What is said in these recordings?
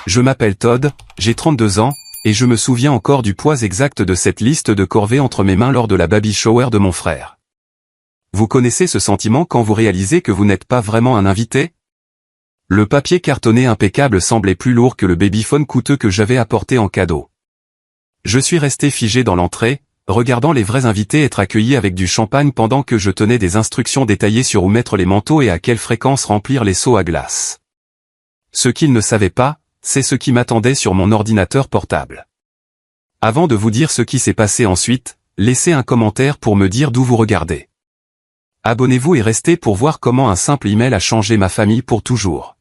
Je m'appelle Todd, j'ai 32 ans, et je me souviens encore du poids exact de cette liste de corvées entre mes mains lors de la baby shower de mon frère. Vous connaissez ce sentiment quand vous réalisez que vous n'êtes pas vraiment un invité? Le papier cartonné impeccable semblait plus lourd que le babyphone coûteux que j'avais apporté en cadeau. Je suis resté figé dans l'entrée, regardant les vrais invités être accueillis avec du champagne pendant que je tenais des instructions détaillées sur où mettre les manteaux et à quelle fréquence remplir les seaux à glace. Ce qu'ils ne savaient pas, c'est ce qui m'attendait sur mon ordinateur portable. Avant de vous dire ce qui s'est passé ensuite, laissez un commentaire pour me dire d'où vous regardez. Abonnez-vous et restez pour voir comment un simple email a changé ma famille pour toujours.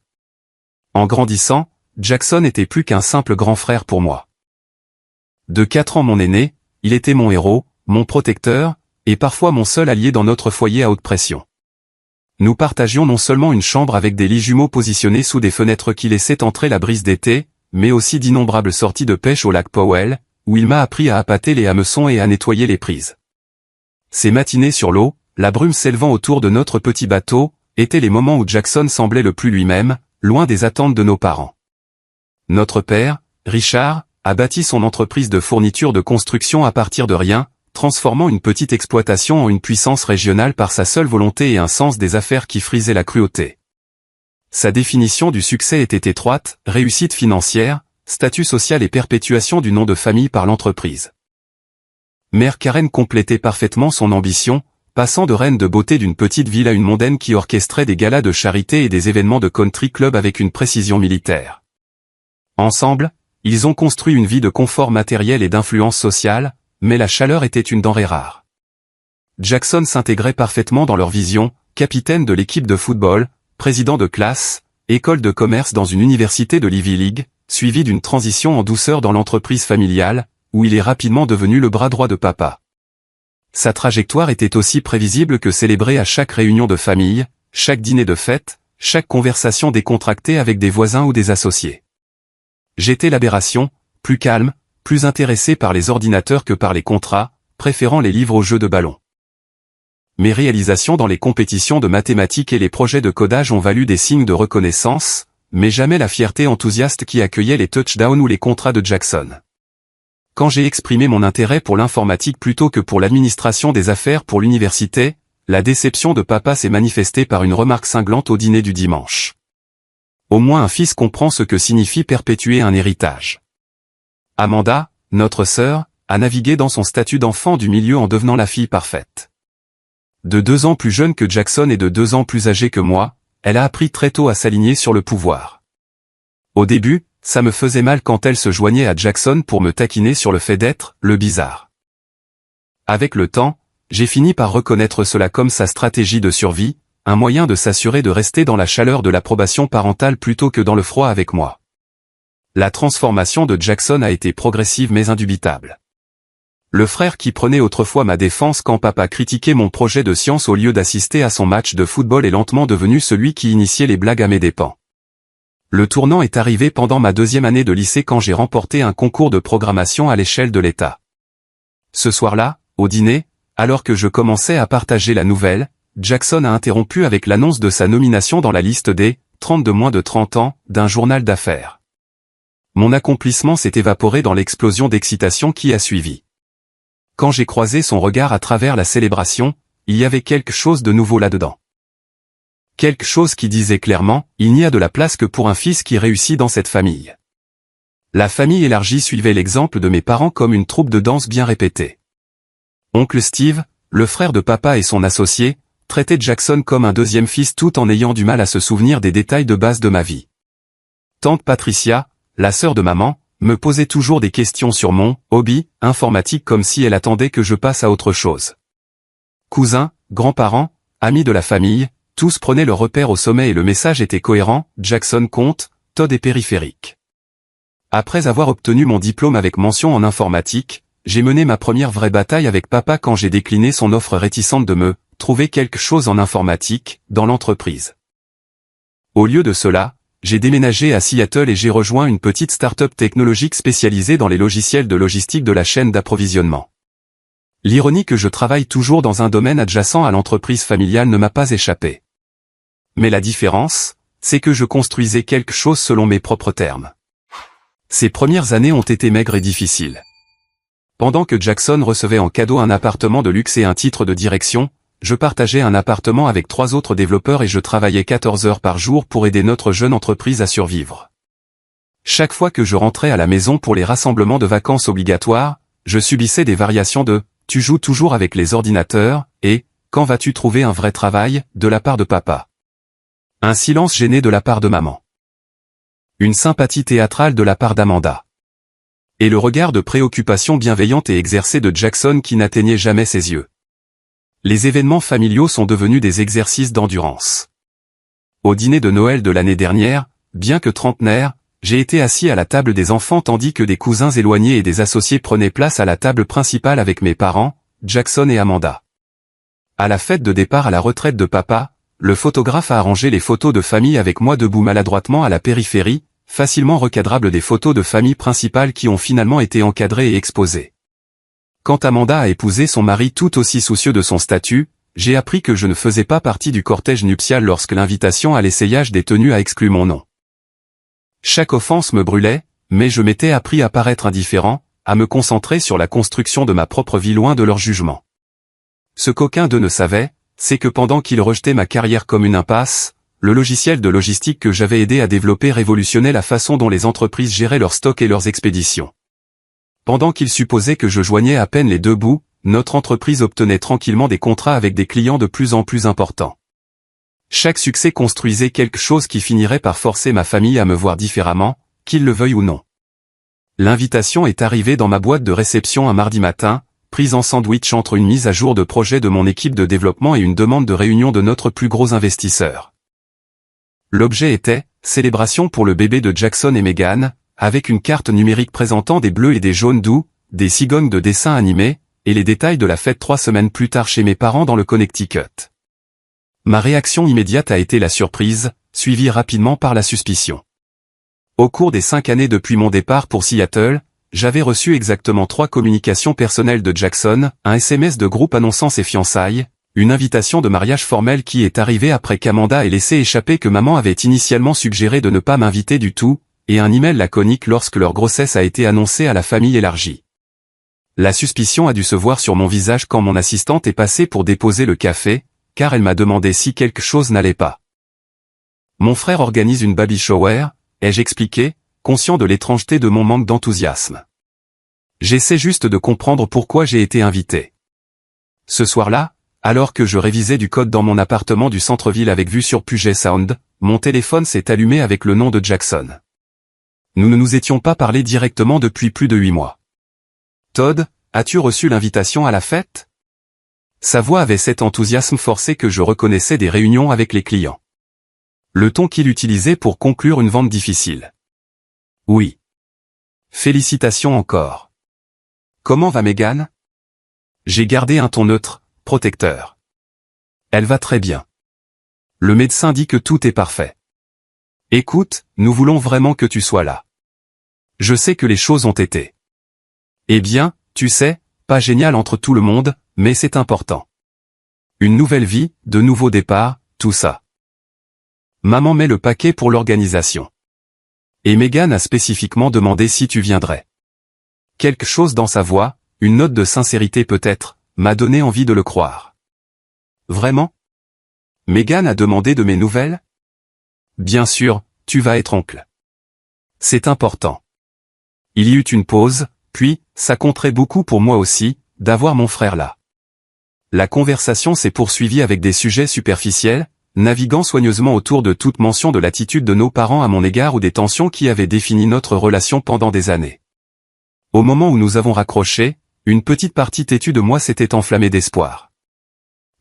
En grandissant, Jackson n'était plus qu'un simple grand frère pour moi. De 4 ans mon aîné, il était mon héros, mon protecteur, et parfois mon seul allié dans notre foyer à haute pression. Nous partagions non seulement une chambre avec des lits jumeaux positionnés sous des fenêtres qui laissaient entrer la brise d'été, mais aussi d'innombrables sorties de pêche au lac Powell, où il m'a appris à appâter les hameçons et à nettoyer les prises. Ces matinées sur l'eau, la brume s'élevant autour de notre petit bateau, étaient les moments où Jackson semblait le plus lui-même, loin des attentes de nos parents. Notre père, Richard, a bâti son entreprise de fourniture de construction à partir de rien, transformant une petite exploitation en une puissance régionale par sa seule volonté et un sens des affaires qui frisait la cruauté. Sa définition du succès était étroite, réussite financière, statut social et perpétuation du nom de famille par l'entreprise. Mère Karen complétait parfaitement son ambition, passant de reine de beauté d'une petite ville à une mondaine qui orchestrait des galas de charité et des événements de country club avec une précision militaire. Ensemble, ils ont construit une vie de confort matériel et d'influence sociale, mais la chaleur était une denrée rare. Jackson s'intégrait parfaitement dans leur vision, capitaine de l'équipe de football, président de classe, école de commerce dans une université de l'Ivy League, suivi d'une transition en douceur dans l'entreprise familiale, où il est rapidement devenu le bras droit de papa. Sa trajectoire était aussi prévisible que célébrée à chaque réunion de famille, chaque dîner de fête, chaque conversation décontractée avec des voisins ou des associés. J'étais l'aberration, plus calme, plus intéressé par les ordinateurs que par les contrats, préférant les livres aux jeux de ballon. Mes réalisations dans les compétitions de mathématiques et les projets de codage ont valu des signes de reconnaissance, mais jamais la fierté enthousiaste qui accueillait les touchdowns ou les contrats de Jackson. Quand j'ai exprimé mon intérêt pour l'informatique plutôt que pour l'administration des affaires pour l'université, la déception de papa s'est manifestée par une remarque cinglante au dîner du dimanche. Au moins un fils comprend ce que signifie perpétuer un héritage. Amanda, notre sœur, a navigué dans son statut d'enfant du milieu en devenant la fille parfaite. De 2 ans plus jeune que Jackson et de 2 ans plus âgée que moi, elle a appris très tôt à s'aligner sur le pouvoir. Au début, ça me faisait mal quand elle se joignait à Jackson pour me taquiner sur le fait d'être le bizarre. Avec le temps, j'ai fini par reconnaître cela comme sa stratégie de survie, un moyen de s'assurer de rester dans la chaleur de l'approbation parentale plutôt que dans le froid avec moi. La transformation de Jackson a été progressive mais indubitable. Le frère qui prenait autrefois ma défense quand papa critiquait mon projet de science au lieu d'assister à son match de football est lentement devenu celui qui initiait les blagues à mes dépens. Le tournant est arrivé pendant ma 2e année de lycée quand j'ai remporté un concours de programmation à l'échelle de l'État. Ce soir-là, au dîner, alors que je commençais à partager la nouvelle, Jackson a interrompu avec l'annonce de sa nomination dans la liste des 30 de moins de 30 ans d'un journal d'affaires. Mon accomplissement s'est évaporé dans l'explosion d'excitation qui a suivi. Quand j'ai croisé son regard à travers la célébration, il y avait quelque chose de nouveau là-dedans. Quelque chose qui disait clairement, il n'y a de la place que pour un fils qui réussit dans cette famille. La famille élargie suivait l'exemple de mes parents comme une troupe de danse bien répétée. Oncle Steve, le frère de papa et son associé, traitait Jackson comme un 2e fils tout en ayant du mal à se souvenir des détails de base de ma vie. Tante Patricia, la sœur de maman, me posait toujours des questions sur mon hobby informatique comme si elle attendait que je passe à autre chose. Cousins, grands-parents, amis de la famille, tous prenaient leur repère au sommet et le message était cohérent, Jackson compte, Todd est périphérique. Après avoir obtenu mon diplôme avec mention en informatique, j'ai mené ma première vraie bataille avec papa quand j'ai décliné son offre réticente de me trouver quelque chose en informatique, dans l'entreprise. Au lieu de cela, j'ai déménagé à Seattle et j'ai rejoint une petite start-up technologique spécialisée dans les logiciels de logistique de la chaîne d'approvisionnement. L'ironie que je travaille toujours dans un domaine adjacent à l'entreprise familiale ne m'a pas échappé. Mais la différence, c'est que je construisais quelque chose selon mes propres termes. Ces premières années ont été maigres et difficiles. Pendant que Jackson recevait en cadeau un appartement de luxe et un titre de direction, je partageais un appartement avec 3 autres développeurs et je travaillais 14 heures par jour pour aider notre jeune entreprise à survivre. Chaque fois que je rentrais à la maison pour les rassemblements de vacances obligatoires, je subissais des variations de « tu joues toujours avec les ordinateurs » et « quand vas-tu trouver un vrai travail » de la part de papa. Un silence gêné de la part de maman. Une sympathie théâtrale de la part d'Amanda. Et le regard de préoccupation bienveillante et exercée de Jackson qui n'atteignait jamais ses yeux. Les événements familiaux sont devenus des exercices d'endurance. Au dîner de Noël de l'année dernière, bien que trentenaire, j'ai été assis à la table des enfants tandis que des cousins éloignés et des associés prenaient place à la table principale avec mes parents, Jackson et Amanda. À la fête de départ à la retraite de papa, le photographe a arrangé les photos de famille avec moi debout maladroitement à la périphérie, facilement recadrables des photos de famille principales qui ont finalement été encadrées et exposées. Quand Amanda a épousé son mari tout aussi soucieux de son statut, j'ai appris que je ne faisais pas partie du cortège nuptial lorsque l'invitation à l'essayage des tenues a exclu mon nom. Chaque offense me brûlait, mais je m'étais appris à paraître indifférent, à me concentrer sur la construction de ma propre vie loin de leur jugement. Ce qu'aucun d'eux ne savait, c'est que pendant qu'ils rejetaient ma carrière comme une impasse, le logiciel de logistique que j'avais aidé à développer révolutionnait la façon dont les entreprises géraient leurs stocks et leurs expéditions. Pendant qu'ils supposaient que je joignais à peine les deux bouts, notre entreprise obtenait tranquillement des contrats avec des clients de plus en plus importants. Chaque succès construisait quelque chose qui finirait par forcer ma famille à me voir différemment, qu'ils le veuillent ou non. L'invitation est arrivée dans ma boîte de réception un mardi matin, prise en sandwich entre une mise à jour de projet de mon équipe de développement et une demande de réunion de notre plus gros investisseur. L'objet était « Célébration pour le bébé de Jackson et Meghan », avec une carte numérique présentant des bleus et des jaunes doux, des cigognes de dessins animés, et les détails de la fête 3 semaines plus tard chez mes parents dans le Connecticut. Ma réaction immédiate a été la surprise, suivie rapidement par la suspicion. Au cours des 5 années depuis mon départ pour Seattle, j'avais reçu exactement 3 communications personnelles de Jackson, un SMS de groupe annonçant ses fiançailles, une invitation de mariage formelle qui est arrivée après qu'Amanda ait laissé échapper que maman avait initialement suggéré de ne pas m'inviter du tout, et un email laconique lorsque leur grossesse a été annoncée à la famille élargie. La suspicion a dû se voir sur mon visage quand mon assistante est passée pour déposer le café, car elle m'a demandé si quelque chose n'allait pas. Mon frère organise une baby shower, ai-je expliqué, conscient de l'étrangeté de mon manque d'enthousiasme. J'essaie juste de comprendre pourquoi j'ai été invité. Ce soir-là, alors que je révisais du code dans mon appartement du centre-ville avec vue sur Puget Sound, mon téléphone s'est allumé avec le nom de Jackson. Nous ne nous étions pas parlé directement depuis plus de 8 mois. « Todd, as-tu reçu l'invitation à la fête ?» Sa voix avait cet enthousiasme forcé que je reconnaissais des réunions avec les clients. Le ton qu'il utilisait pour conclure une vente difficile. « Oui. » « Félicitations encore. »« Comment va Meghan ?» J'ai gardé un ton neutre, protecteur. « Elle va très bien. Le médecin dit que tout est parfait. Écoute, nous voulons vraiment que tu sois là. Je sais que les choses ont été. Eh bien, tu sais, pas génial entre tout le monde, mais c'est important. Une nouvelle vie, de nouveaux départs, tout ça. Maman met le paquet pour l'organisation. Et Meghan a spécifiquement demandé si tu viendrais. Quelque chose dans sa voix, une note de sincérité peut-être, m'a donné envie de le croire. Vraiment ? Meghan a demandé de mes nouvelles ? Bien sûr, tu vas être oncle. C'est important. Il y eut une pause, puis, ça compterait beaucoup pour moi aussi, d'avoir mon frère là. La conversation s'est poursuivie avec des sujets superficiels, naviguant soigneusement autour de toute mention de l'attitude de nos parents à mon égard ou des tensions qui avaient défini notre relation pendant des années. Au moment où nous avons raccroché, une petite partie têtue de moi s'était enflammée d'espoir.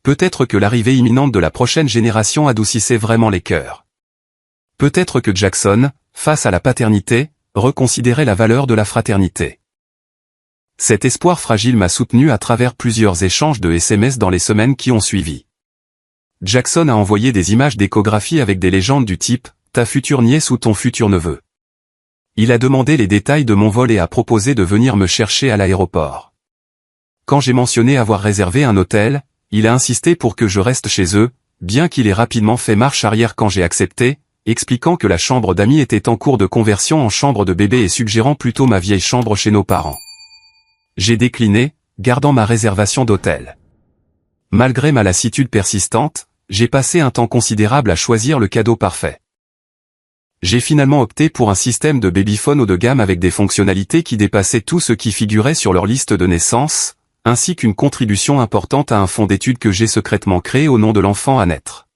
Peut-être que l'arrivée imminente de la prochaine génération adoucissait vraiment les cœurs. Peut-être que Jackson, face à la paternité, reconsidérait la valeur de la fraternité. Cet espoir fragile m'a soutenu à travers plusieurs échanges de SMS dans les semaines qui ont suivi. Jackson a envoyé des images d'échographie avec des légendes du type « ta future nièce ou ton futur neveu ». Il a demandé les détails de mon vol et a proposé de venir me chercher à l'aéroport. Quand j'ai mentionné avoir réservé un hôtel, il a insisté pour que je reste chez eux, bien qu'il ait rapidement fait marche arrière quand j'ai accepté, expliquant que la chambre d'amis était en cours de conversion en chambre de bébé et suggérant plutôt ma vieille chambre chez nos parents. J'ai décliné, gardant ma réservation d'hôtel. Malgré ma lassitude persistante, j'ai passé un temps considérable à choisir le cadeau parfait. J'ai finalement opté pour un système de babyphone haut de gamme avec des fonctionnalités qui dépassaient tout ce qui figurait sur leur liste de naissance, ainsi qu'une contribution importante à un fonds d'études que j'ai secrètement créé au nom de l'enfant à naître.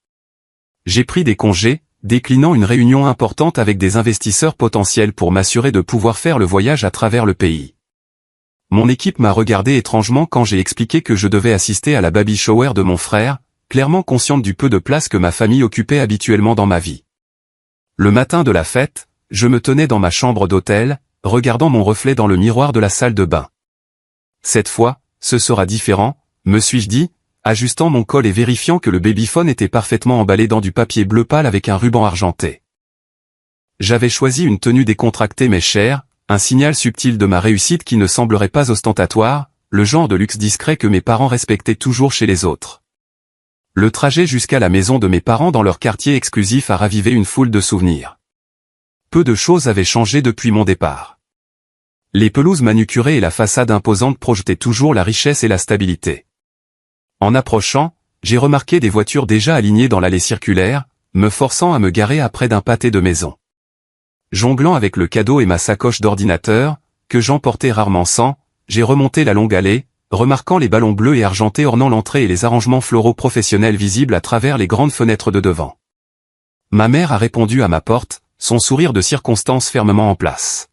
J'ai pris des congés, déclinant une réunion importante avec des investisseurs potentiels pour m'assurer de pouvoir faire le voyage à travers le pays. Mon équipe m'a regardé étrangement quand j'ai expliqué que je devais assister à la baby shower de mon frère, clairement consciente du peu de place que ma famille occupait habituellement dans ma vie. Le matin de la fête, je me tenais dans ma chambre d'hôtel, regardant mon reflet dans le miroir de la salle de bain. Cette fois, ce sera différent, me suis-je dit, ajustant mon col et vérifiant que le babyphone était parfaitement emballé dans du papier bleu pâle avec un ruban argenté. J'avais choisi une tenue décontractée mais chère, un signal subtil de ma réussite qui ne semblerait pas ostentatoire, le genre de luxe discret que mes parents respectaient toujours chez les autres. Le trajet jusqu'à la maison de mes parents dans leur quartier exclusif a ravivé une foule de souvenirs. Peu de choses avaient changé depuis mon départ. Les pelouses manucurées et la façade imposante projetaient toujours la richesse et la stabilité. En approchant, j'ai remarqué des voitures déjà alignées dans l'allée circulaire, me forçant à me garer à près d'un pâté de maison. Jonglant avec le cadeau et ma sacoche d'ordinateur, que j'emportais rarement sans, j'ai remonté la longue allée, remarquant les ballons bleus et argentés ornant l'entrée et les arrangements floraux professionnels visibles à travers les grandes fenêtres de devant. Ma mère a répondu à ma porte, son sourire de circonstance fermement en place.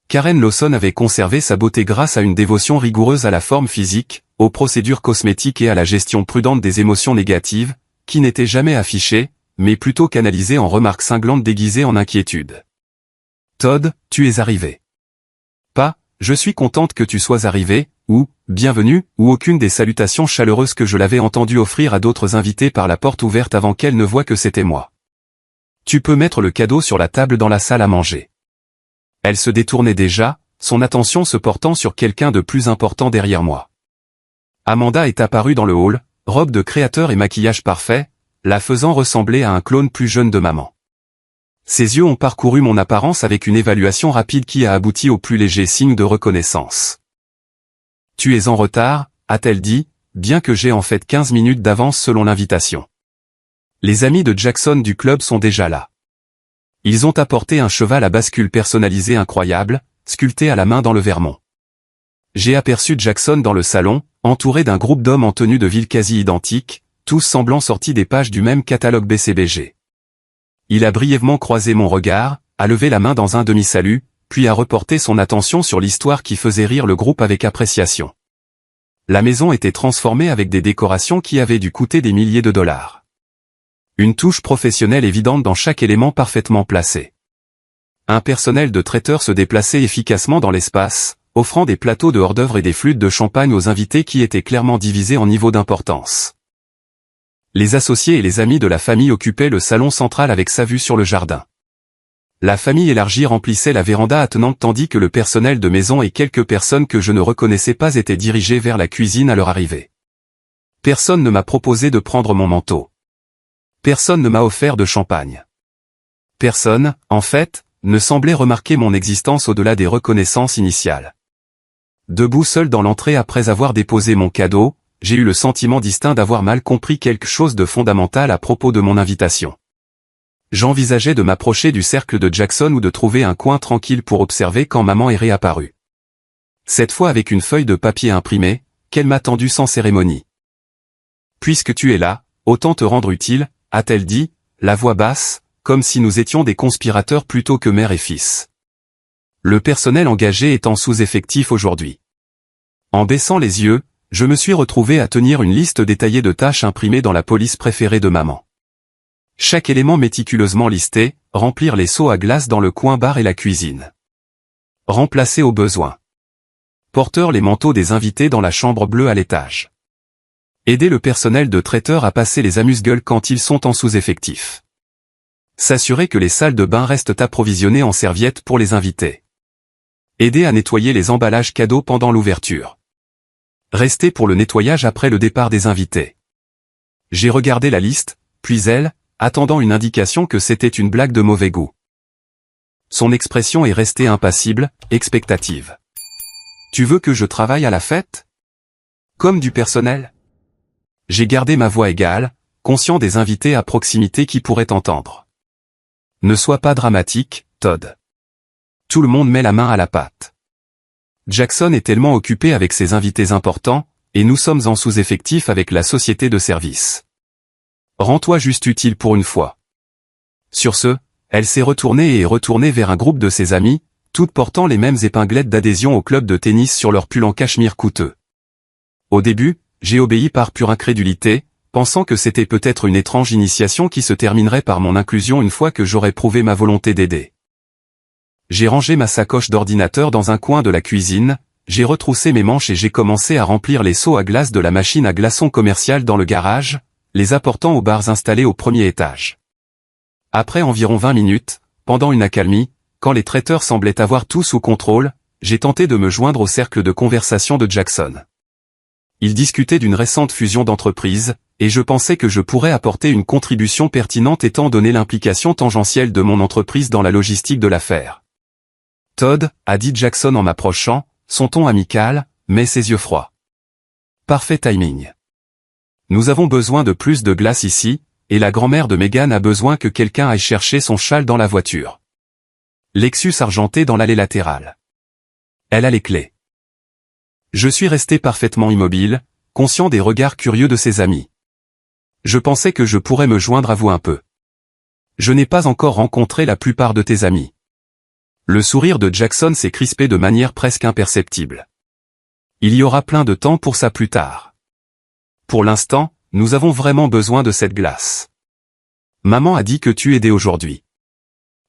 Karen Lawson avait conservé sa beauté grâce à une dévotion rigoureuse à la forme physique, aux procédures cosmétiques et à la gestion prudente des émotions négatives, qui n'étaient jamais affichées, mais plutôt canalisées en remarques cinglantes déguisées en inquiétude. Todd, tu es arrivé. Pas, je suis contente que tu sois arrivé, ou, bienvenue, ou aucune des salutations chaleureuses que je l'avais entendu offrir à d'autres invités par la porte ouverte avant qu'elle ne voie que c'était moi. Tu peux mettre le cadeau sur la table dans la salle à manger. Elle se détournait déjà, son attention se portant sur quelqu'un de plus important derrière moi. Amanda est apparue dans le hall, robe de créateur et maquillage parfait, la faisant ressembler à un clone plus jeune de maman. Ses yeux ont parcouru mon apparence avec une évaluation rapide qui a abouti au plus léger signe de reconnaissance. « Tu es en retard », a-t-elle dit, bien que j'ai en fait 15 minutes d'avance selon l'invitation. Les amis de Jackson du club sont déjà là. Ils ont apporté un cheval à bascule personnalisé incroyable, sculpté à la main dans le Vermont. J'ai aperçu Jackson dans le salon, entouré d'un groupe d'hommes en tenue de ville quasi identique, tous semblant sortis des pages du même catalogue BCBG. Il a brièvement croisé mon regard, a levé la main dans un demi-salut, puis a reporté son attention sur l'histoire qui faisait rire le groupe avec appréciation. La maison était transformée avec des décorations qui avaient dû coûter des milliers de dollars. Une touche professionnelle évidente dans chaque élément parfaitement placé. Un personnel de traiteur se déplaçait efficacement dans l'espace, offrant des plateaux de hors-d'œuvre et des flûtes de champagne aux invités qui étaient clairement divisés en niveaux d'importance. Les associés et les amis de la famille occupaient le salon central avec sa vue sur le jardin. La famille élargie remplissait la véranda attenante tandis que le personnel de maison et quelques personnes que je ne reconnaissais pas étaient dirigés vers la cuisine à leur arrivée. Personne ne m'a proposé de prendre mon manteau. Personne ne m'a offert de champagne. Personne, en fait, ne semblait remarquer mon existence au-delà des reconnaissances initiales. Debout seul dans l'entrée après avoir déposé mon cadeau, j'ai eu le sentiment distinct d'avoir mal compris quelque chose de fondamental à propos de mon invitation. J'envisageais de m'approcher du cercle de Jackson ou de trouver un coin tranquille pour observer quand maman est réapparue. Cette fois avec une feuille de papier imprimée, qu'elle m'a tendue sans cérémonie. « Puisque tu es là, autant te rendre utile », a-t-elle dit, la voix basse, comme si nous étions des conspirateurs plutôt que mère et fils. Le personnel engagé est en sous-effectif aujourd'hui. En baissant les yeux, je me suis retrouvé à tenir une liste détaillée de tâches imprimées dans la police préférée de maman. Chaque élément méticuleusement listé, remplir les seaux à glace dans le coin bar et la cuisine. Remplacer au besoin. Porteur les manteaux des invités dans la chambre bleue à l'étage. Aider le personnel de traiteur à passer les amuse-gueules quand ils sont en sous-effectif. S'assurer que les salles de bain restent approvisionnées en serviettes pour les invités. Aider à nettoyer les emballages cadeaux pendant l'ouverture. Rester pour le nettoyage après le départ des invités. J'ai regardé la liste, puis elle, attendant une indication que c'était une blague de mauvais goût. Son expression est restée impassible, expectative. Tu veux que je travaille à la fête? Comme du personnel? J'ai gardé ma voix égale, conscient des invités à proximité qui pourraient entendre. Ne sois pas dramatique, Todd. Tout le monde met la main à la pâte. Jackson est tellement occupé avec ses invités importants, et nous sommes en sous-effectif avec la société de service. Rends-toi juste utile pour une fois. Sur ce, elle s'est retournée et est retournée vers un groupe de ses amis, toutes portant les mêmes épinglettes d'adhésion au club de tennis sur leur pull en cachemire coûteux. Au début, j'ai obéi par pure incrédulité, pensant que c'était peut-être une étrange initiation qui se terminerait par mon inclusion une fois que j'aurais prouvé ma volonté d'aider. J'ai rangé ma sacoche d'ordinateur dans un coin de la cuisine, j'ai retroussé mes manches et j'ai commencé à remplir les seaux à glace de la machine à glaçons commerciale dans le garage, les apportant aux bars installés au premier étage. Après environ 20 minutes, pendant une accalmie, quand les traiteurs semblaient avoir tout sous contrôle, j'ai tenté de me joindre au cercle de conversation de Jackson. Il discutait d'une récente fusion d'entreprises, et je pensais que je pourrais apporter une contribution pertinente étant donné l'implication tangentielle de mon entreprise dans la logistique de l'affaire. Todd, a dit Jackson en m'approchant, son ton amical, mais ses yeux froids. Parfait timing. Nous avons besoin de plus de glace ici, et la grand-mère de Megan a besoin que quelqu'un aille chercher son châle dans la voiture. Lexus argenté dans l'allée latérale. Elle a les clés. Je suis resté parfaitement immobile, conscient des regards curieux de ses amis. Je pensais que je pourrais me joindre à vous un peu. Je n'ai pas encore rencontré la plupart de tes amis. Le sourire de Jackson s'est crispé de manière presque imperceptible. Il y aura plein de temps pour ça plus tard. Pour l'instant, nous avons vraiment besoin de cette glace. Maman a dit que tu aidais aujourd'hui.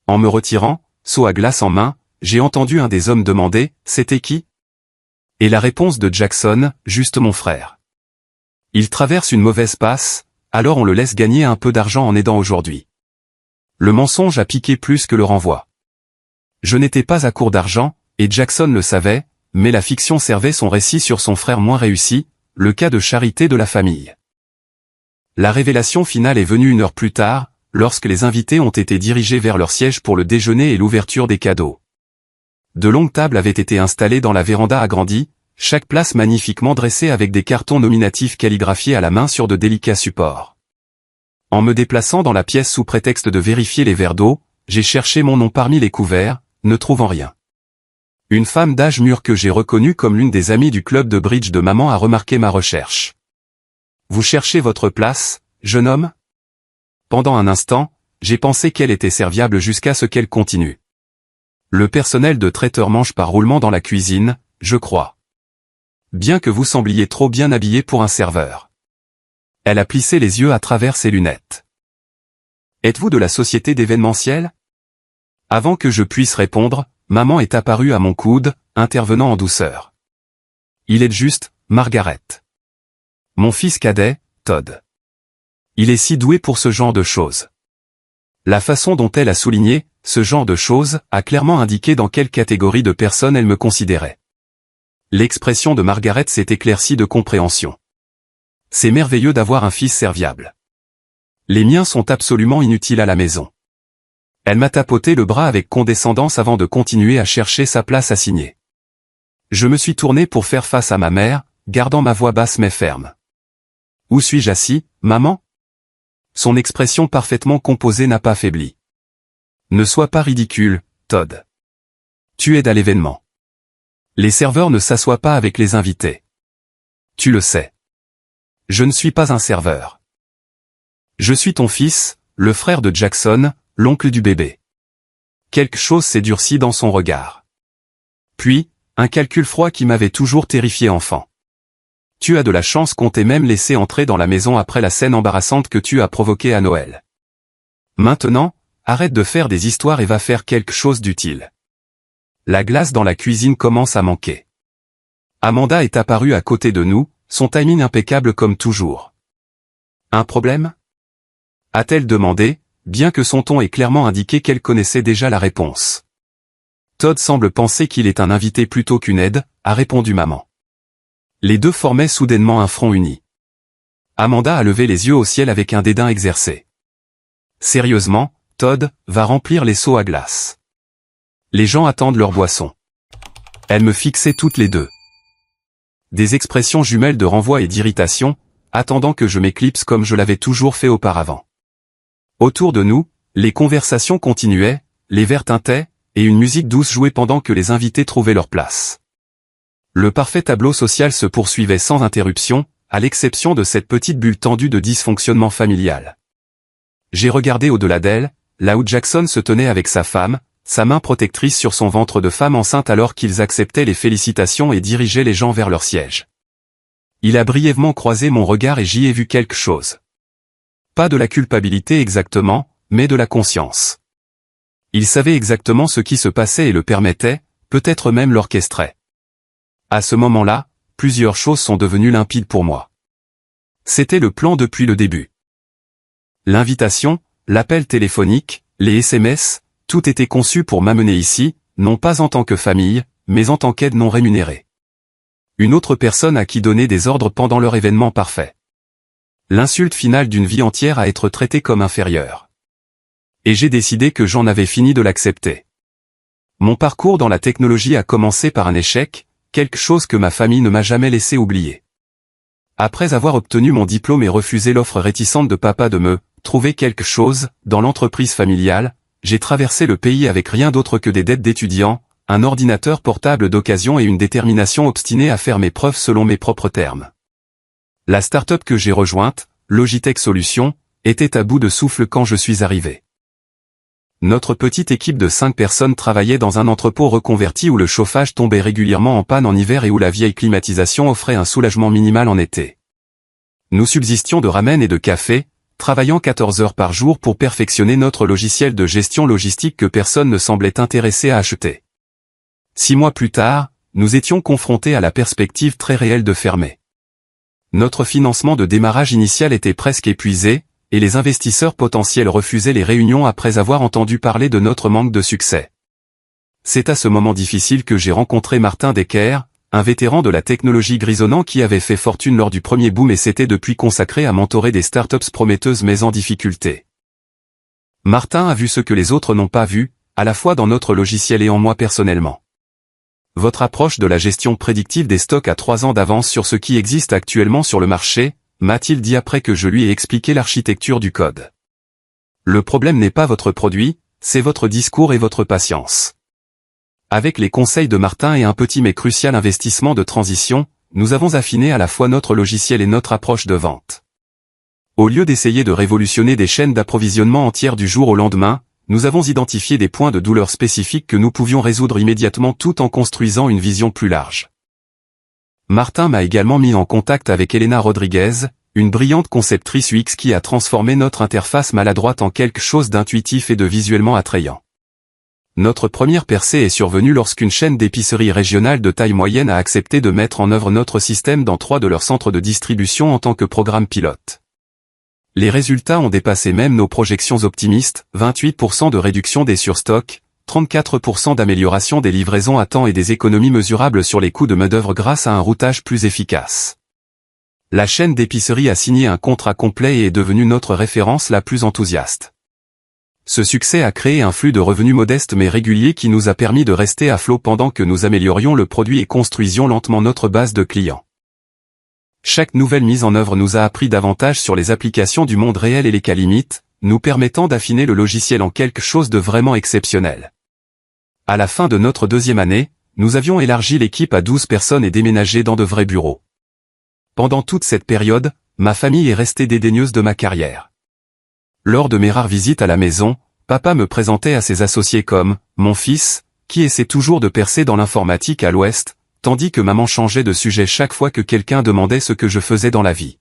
En me retirant, seau à glace en main, j'ai entendu un des hommes demander « C'était qui ?» Et la réponse de Jackson « Juste mon frère. Il traverse une mauvaise passe, alors on le laisse gagner un peu d'argent en aidant aujourd'hui. » Le mensonge a piqué plus que le renvoi. Je n'étais pas à court d'argent, et Jackson le savait, mais la fiction servait son récit sur son frère moins réussi, le cas de charité de la famille. La révélation finale est venue une heure plus tard, lorsque les invités ont été dirigés vers leur siège pour le déjeuner et l'ouverture des cadeaux. De longues tables avaient été installées dans la véranda agrandie, chaque place magnifiquement dressée avec des cartons nominatifs calligraphiés à la main sur de délicats supports. En me déplaçant dans la pièce sous prétexte de vérifier les verres d'eau, j'ai cherché mon nom parmi les couverts, ne trouvant rien. Une femme d'âge mûr que j'ai reconnue comme l'une des amies du club de bridge de maman a remarqué ma recherche. « Vous cherchez votre place, jeune homme ?» Pendant un instant, j'ai pensé qu'elle était serviable jusqu'à ce qu'elle continue. Le personnel de traiteur mange par roulement dans la cuisine, je crois. Bien que vous sembliez trop bien habillé pour un serveur. Elle a plissé les yeux à travers ses lunettes. Êtes-vous de la société d'événementiel? Avant que je puisse répondre, maman est apparue à mon coude, intervenant en douceur. Il est juste, Margaret. Mon fils cadet, Todd. Il est si doué pour ce genre de choses. La façon dont elle a souligné « ce genre de choses » a clairement indiqué dans quelle catégorie de personnes elle me considérait. L'expression de Margaret s'est éclaircie de compréhension. C'est merveilleux d'avoir un fils serviable. Les miens sont absolument inutiles à la maison. Elle m'a tapoté le bras avec condescendance avant de continuer à chercher sa place assignée. Je me suis tourné pour faire face à ma mère, gardant ma voix basse mais ferme. « Où suis-je assis, maman ?» Son expression parfaitement composée n'a pas faibli. « Ne sois pas ridicule, Todd. Tu aides à l'événement. Les serveurs ne s'assoient pas avec les invités. Tu le sais. Je ne suis pas un serveur. Je suis ton fils, le frère de Jackson, l'oncle du bébé. » Quelque chose s'est durci dans son regard. Puis, un calcul froid qui m'avait toujours terrifié enfant. Tu as de la chance qu'on t'ait même laissé entrer dans la maison après la scène embarrassante que tu as provoquée à Noël. Maintenant, arrête de faire des histoires et va faire quelque chose d'utile. La glace dans la cuisine commence à manquer. Amanda est apparue à côté de nous, son timing impeccable comme toujours. Un problème? A-t-elle demandé, bien que son ton ait clairement indiqué qu'elle connaissait déjà la réponse. Todd semble penser qu'il est un invité plutôt qu'une aide, a répondu maman. Les deux formaient soudainement un front uni. Amanda a levé les yeux au ciel avec un dédain exercé. Sérieusement, Todd, va remplir les seaux à glace. Les gens attendent leur boisson. Elles me fixaient toutes les deux. Des expressions jumelles de renvoi et d'irritation, attendant que je m'éclipse comme je l'avais toujours fait auparavant. Autour de nous, les conversations continuaient, les verres tintaient, et une musique douce jouait pendant que les invités trouvaient leur place. Le parfait tableau social se poursuivait sans interruption, à l'exception de cette petite bulle tendue de dysfonctionnement familial. J'ai regardé au-delà d'elle, là où Jackson se tenait avec sa femme, sa main protectrice sur son ventre de femme enceinte alors qu'ils acceptaient les félicitations et dirigeaient les gens vers leur siège. Il a brièvement croisé mon regard et j'y ai vu quelque chose. Pas de la culpabilité exactement, mais de la conscience. Il savait exactement ce qui se passait et le permettait, peut-être même l'orchestrait. À ce moment-là, plusieurs choses sont devenues limpides pour moi. C'était le plan depuis le début. L'invitation, l'appel téléphonique, les SMS, tout était conçu pour m'amener ici, non pas en tant que famille, mais en tant qu'aide non rémunérée. Une autre personne à qui donner des ordres pendant leur événement parfait. L'insulte finale d'une vie entière à être traitée comme inférieure. Et j'ai décidé que j'en avais fini de l'accepter. Mon parcours dans la technologie a commencé par un échec, quelque chose que ma famille ne m'a jamais laissé oublier. Après avoir obtenu mon diplôme et refusé l'offre réticente de papa de me trouver quelque chose dans l'entreprise familiale, j'ai traversé le pays avec rien d'autre que des dettes d'étudiant, un ordinateur portable d'occasion et une détermination obstinée à faire mes preuves selon mes propres termes. La start-up que j'ai rejointe, Logitech Solutions, était à bout de souffle quand je suis arrivé. Notre petite équipe de 5 personnes travaillait dans un entrepôt reconverti où le chauffage tombait régulièrement en panne en hiver et où la vieille climatisation offrait un soulagement minimal en été. Nous subsistions de ramen et de café, travaillant 14 heures par jour pour perfectionner notre logiciel de gestion logistique que personne ne semblait intéressé à acheter. 6 mois plus tard, nous étions confrontés à la perspective très réelle de fermer. Notre financement de démarrage initial était presque épuisé, et les investisseurs potentiels refusaient les réunions après avoir entendu parler de notre manque de succès. C'est à ce moment difficile que j'ai rencontré Martin Decker, un vétéran de la technologie grisonnant qui avait fait fortune lors du premier boom et s'était depuis consacré à mentorer des startups prometteuses mais en difficulté. Martin a vu ce que les autres n'ont pas vu, à la fois dans notre logiciel et en moi personnellement. Votre approche de la gestion prédictive des stocks à 3 ans d'avance sur ce qui existe actuellement sur le marché, m'a-t-il dit après que je lui ai expliqué l'architecture du code. Le problème n'est pas votre produit, c'est votre discours et votre patience. Avec les conseils de Martin et un petit mais crucial investissement de transition, nous avons affiné à la fois notre logiciel et notre approche de vente. Au lieu d'essayer de révolutionner des chaînes d'approvisionnement entières du jour au lendemain, nous avons identifié des points de douleur spécifiques que nous pouvions résoudre immédiatement tout en construisant une vision plus large. Martin m'a également mis en contact avec Elena Rodriguez, une brillante conceptrice UX qui a transformé notre interface maladroite en quelque chose d'intuitif et de visuellement attrayant. Notre première percée est survenue lorsqu'une chaîne d'épicerie régionale de taille moyenne a accepté de mettre en œuvre notre système dans 3 de leurs centres de distribution en tant que programme pilote. Les résultats ont dépassé même nos projections optimistes, 28% de réduction des surstocks, 34% d'amélioration des livraisons à temps et des économies mesurables sur les coûts de main-d'œuvre grâce à un routage plus efficace. La chaîne d'épicerie a signé un contrat complet et est devenue notre référence la plus enthousiaste. Ce succès a créé un flux de revenus modeste mais régulier qui nous a permis de rester à flot pendant que nous améliorions le produit et construisions lentement notre base de clients. Chaque nouvelle mise en œuvre nous a appris davantage sur les applications du monde réel et les cas limites, nous permettant d'affiner le logiciel en quelque chose de vraiment exceptionnel. À la fin de notre 2e année, nous avions élargi l'équipe à 12 personnes et déménagé dans de vrais bureaux. Pendant toute cette période, ma famille est restée dédaigneuse de ma carrière. Lors de mes rares visites à la maison, papa me présentait à ses associés comme « mon fils », qui essaie toujours de percer dans l'informatique à l'Ouest, tandis que maman changeait de sujet chaque fois que quelqu'un demandait ce que je faisais dans la vie.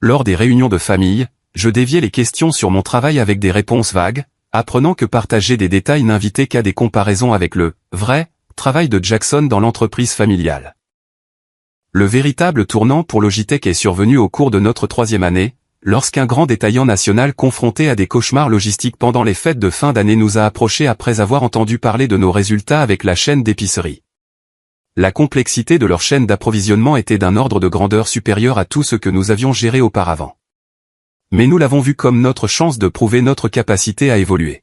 Lors des réunions de famille, je déviais les questions sur mon travail avec des réponses vagues, apprenant que partager des détails n'invitait qu'à des comparaisons avec le « vrai » travail de Jackson dans l'entreprise familiale. Le véritable tournant pour Logitech est survenu au cours de notre 3e année, lorsqu'un grand détaillant national confronté à des cauchemars logistiques pendant les fêtes de fin d'année nous a approchés après avoir entendu parler de nos résultats avec la chaîne d'épicerie. La complexité de leur chaîne d'approvisionnement était d'un ordre de grandeur supérieur à tout ce que nous avions géré auparavant. Mais nous l'avons vu comme notre chance de prouver notre capacité à évoluer.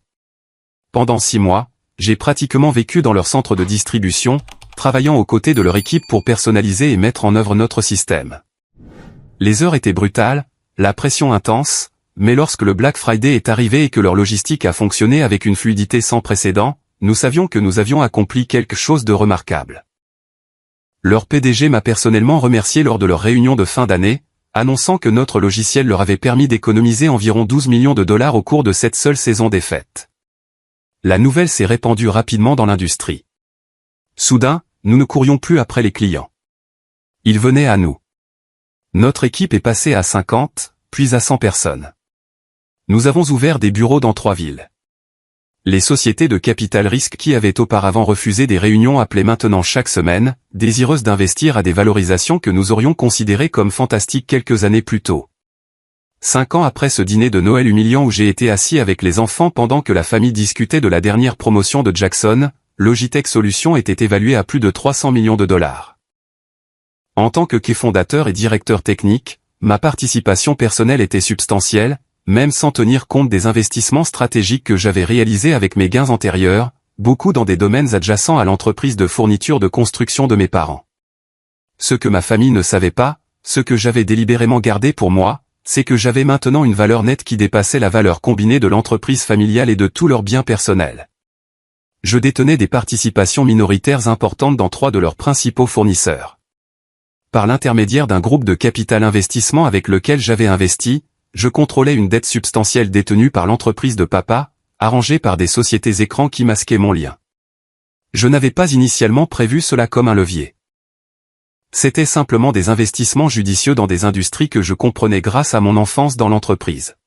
Pendant 6 mois, j'ai pratiquement vécu dans leur centre de distribution, travaillant aux côtés de leur équipe pour personnaliser et mettre en œuvre notre système. Les heures étaient brutales, la pression intense, mais lorsque le Black Friday est arrivé et que leur logistique a fonctionné avec une fluidité sans précédent, nous savions que nous avions accompli quelque chose de remarquable. Leur PDG m'a personnellement remercié lors de leur réunion de fin d'année, annonçant que notre logiciel leur avait permis d'économiser environ 12 millions de dollars au cours de cette seule saison des fêtes. La nouvelle s'est répandue rapidement dans l'industrie. Soudain, nous ne courions plus après les clients. Ils venaient à nous. Notre équipe est passée à 50, puis à 100 personnes. Nous avons ouvert des bureaux dans 3 villes. Les sociétés de capital risque qui avaient auparavant refusé des réunions appelaient maintenant chaque semaine, désireuses d'investir à des valorisations que nous aurions considérées comme fantastiques quelques années plus tôt. 5 ans après ce dîner de Noël humiliant où j'ai été assis avec les enfants pendant que la famille discutait de la dernière promotion de Jackson, Logitech Solutions était évalué à plus de 300 millions de dollars. En tant que fondateur et directeur technique, ma participation personnelle était substantielle, même sans tenir compte des investissements stratégiques que j'avais réalisés avec mes gains antérieurs, beaucoup dans des domaines adjacents à l'entreprise de fourniture de construction de mes parents. Ce que ma famille ne savait pas, ce que j'avais délibérément gardé pour moi, c'est que j'avais maintenant une valeur nette qui dépassait la valeur combinée de l'entreprise familiale et de tous leurs biens personnels. Je détenais des participations minoritaires importantes dans 3 de leurs principaux fournisseurs. Par l'intermédiaire d'un groupe de capital investissement avec lequel j'avais investi, je contrôlais une dette substantielle détenue par l'entreprise de papa, arrangée par des sociétés écrans qui masquaient mon lien. Je n'avais pas initialement prévu cela comme un levier. C'était simplement des investissements judicieux dans des industries que je comprenais grâce à mon enfance dans l'entreprise.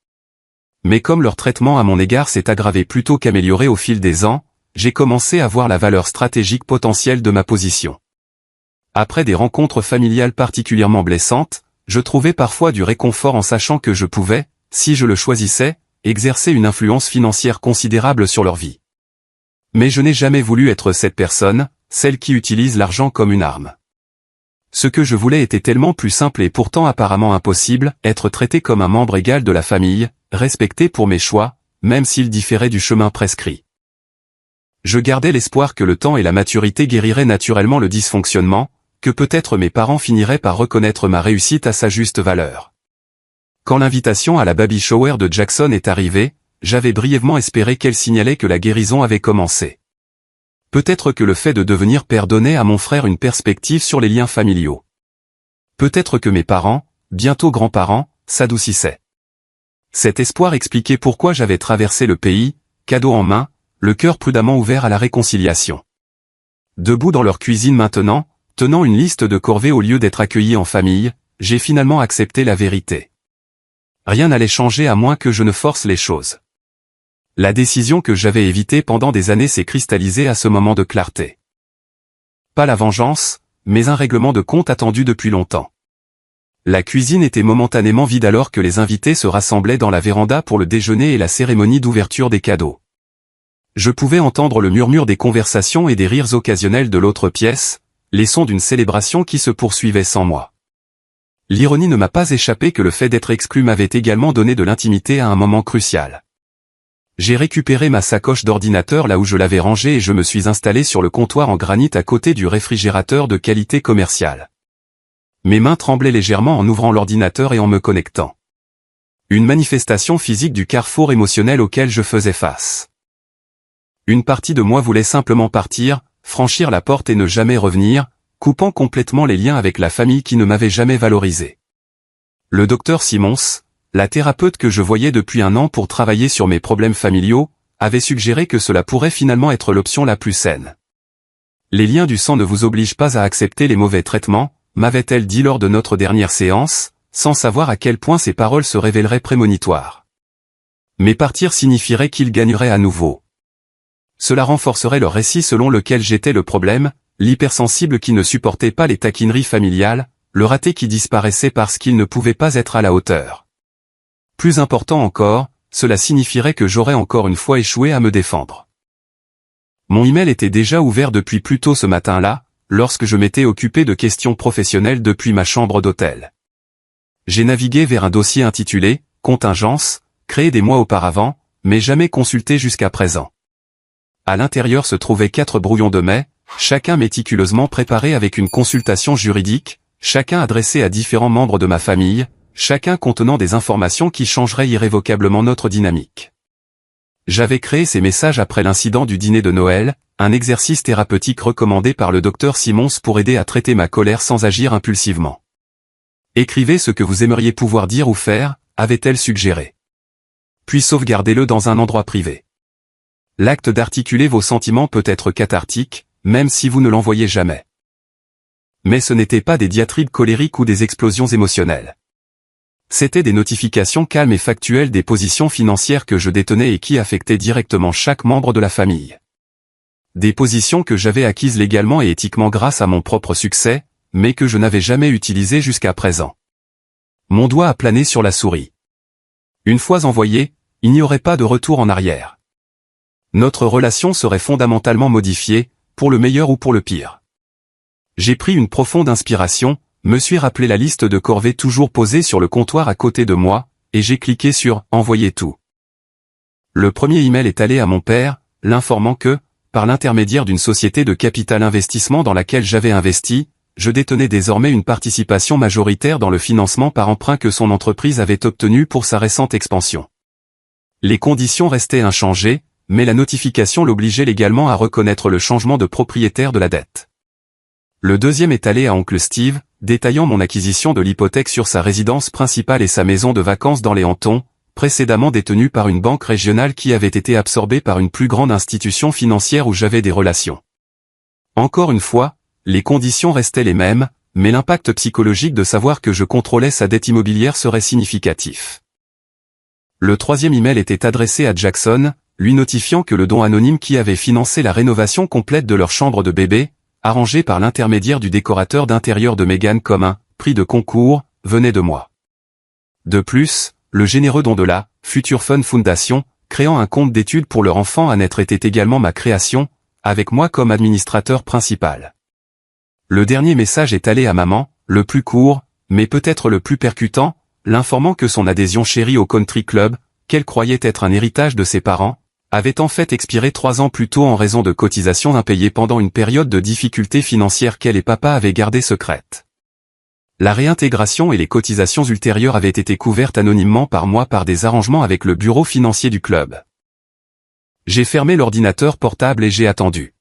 Mais comme leur traitement à mon égard s'est aggravé plutôt qu'amélioré au fil des ans, j'ai commencé à voir la valeur stratégique potentielle de ma position. Après des rencontres familiales particulièrement blessantes, je trouvais parfois du réconfort en sachant que je pouvais, si je le choisissais, exercer une influence financière considérable sur leur vie. Mais je n'ai jamais voulu être cette personne, celle qui utilise l'argent comme une arme. Ce que je voulais était tellement plus simple et pourtant apparemment impossible, être traité comme un membre égal de la famille, respecté pour mes choix, même s'ils différaient du chemin prescrit. Je gardais l'espoir que le temps et la maturité guériraient naturellement le dysfonctionnement, que peut-être mes parents finiraient par reconnaître ma réussite à sa juste valeur. Quand l'invitation à la baby shower de Jackson est arrivée, j'avais brièvement espéré qu'elle signalait que la guérison avait commencé. Peut-être que le fait de devenir père donnait à mon frère une perspective sur les liens familiaux. Peut-être que mes parents, bientôt grands-parents, s'adoucissaient. Cet espoir expliquait pourquoi j'avais traversé le pays, cadeau en main, le cœur prudemment ouvert à la réconciliation. Debout dans leur cuisine maintenant, tenant une liste de corvées au lieu d'être accueilli en famille, j'ai finalement accepté la vérité. Rien n'allait changer à moins que je ne force les choses. La décision que j'avais évitée pendant des années s'est cristallisée à ce moment de clarté. Pas la vengeance, mais un règlement de compte attendu depuis longtemps. La cuisine était momentanément vide alors que les invités se rassemblaient dans la véranda pour le déjeuner et la cérémonie d'ouverture des cadeaux. Je pouvais entendre le murmure des conversations et des rires occasionnels de l'autre pièce, les sons d'une célébration qui se poursuivait sans moi. L'ironie ne m'a pas échappé que le fait d'être exclu m'avait également donné de l'intimité à un moment crucial. J'ai récupéré ma sacoche d'ordinateur là où je l'avais rangée et je me suis installé sur le comptoir en granit à côté du réfrigérateur de qualité commerciale. Mes mains tremblaient légèrement en ouvrant l'ordinateur et en me connectant. Une manifestation physique du carrefour émotionnel auquel je faisais face. Une partie de moi voulait simplement partir, franchir la porte et ne jamais revenir, coupant complètement les liens avec la famille qui ne m'avait jamais valorisé. Le docteur Simons, la thérapeute que je voyais depuis 1 an pour travailler sur mes problèmes familiaux, avait suggéré que cela pourrait finalement être l'option la plus saine. Les liens du sang ne vous obligent pas à accepter les mauvais traitements, m'avait-elle dit lors de notre dernière séance, sans savoir à quel point ces paroles se révéleraient prémonitoires. Mais partir signifierait qu'ils gagneraient à nouveau. Cela renforcerait leur récit selon lequel j'étais le problème, l'hypersensible qui ne supportait pas les taquineries familiales, le raté qui disparaissait parce qu'il ne pouvait pas être à la hauteur. Plus important encore, cela signifierait que j'aurais encore une fois échoué à me défendre. Mon email était déjà ouvert depuis plus tôt ce matin-là, lorsque je m'étais occupé de questions professionnelles depuis ma chambre d'hôtel. J'ai navigué vers un dossier intitulé « contingence, créé des mois auparavant, mais jamais consulté jusqu'à présent. À l'intérieur se trouvaient 4 brouillons de mai, chacun méticuleusement préparé avec une consultation juridique, chacun adressé à différents membres de ma famille, chacun contenant des informations qui changeraient irrévocablement notre dynamique. J'avais créé ces messages après l'incident du dîner de Noël, un exercice thérapeutique recommandé par le docteur Simons pour aider à traiter ma colère sans agir impulsivement. Écrivez ce que vous aimeriez pouvoir dire ou faire, avait-elle suggéré. Puis sauvegardez-le dans un endroit privé. L'acte d'articuler vos sentiments peut être cathartique, même si vous ne l'envoyez jamais. Mais ce n'étaient pas des diatribes colériques ou des explosions émotionnelles. C'étaient des notifications calmes et factuelles des positions financières que je détenais et qui affectaient directement chaque membre de la famille. Des positions que j'avais acquises légalement et éthiquement grâce à mon propre succès, mais que je n'avais jamais utilisées jusqu'à présent. Mon doigt a plané sur la souris. Une fois envoyé, il n'y aurait pas de retour en arrière. Notre relation serait fondamentalement modifiée, pour le meilleur ou pour le pire. J'ai pris une profonde inspiration, me suis rappelé la liste de corvées toujours posée sur le comptoir à côté de moi, et j'ai cliqué sur « Envoyer tout ». Le premier email est allé à mon père, l'informant que, par l'intermédiaire d'une société de capital investissement dans laquelle j'avais investi, je détenais désormais une participation majoritaire dans le financement par emprunt que son entreprise avait obtenu pour sa récente expansion. Les conditions restaient inchangées, mais la notification l'obligeait légalement à reconnaître le changement de propriétaire de la dette. Le deuxième est allé à oncle Steve, détaillant mon acquisition de l'hypothèque sur sa résidence principale et sa maison de vacances dans les Hantons, précédemment détenue par une banque régionale qui avait été absorbée par une plus grande institution financière où j'avais des relations. Encore une fois, les conditions restaient les mêmes, mais l'impact psychologique de savoir que je contrôlais sa dette immobilière serait significatif. Le troisième email était adressé à Jackson, lui notifiant que le don anonyme qui avait financé la rénovation complète de leur chambre de bébé, arrangée par l'intermédiaire du décorateur d'intérieur de Meghan comme un prix de concours, venait de moi. De plus, le généreux don de la Future Fun Foundation, créant un compte d'études pour leur enfant à naître était également ma création, avec moi comme administrateur principal. Le dernier message est allé à maman, le plus court, mais peut-être le plus percutant, l'informant que son adhésion chérie au country club, qu'elle croyait être un héritage de ses parents, avait en fait expiré 3 ans plus tôt en raison de cotisations impayées pendant une période de difficultés financières qu'elle et papa avaient gardées secrètes. La réintégration et les cotisations ultérieures avaient été couvertes anonymement par moi par des arrangements avec le bureau financier du club. J'ai fermé l'ordinateur portable et j'ai attendu.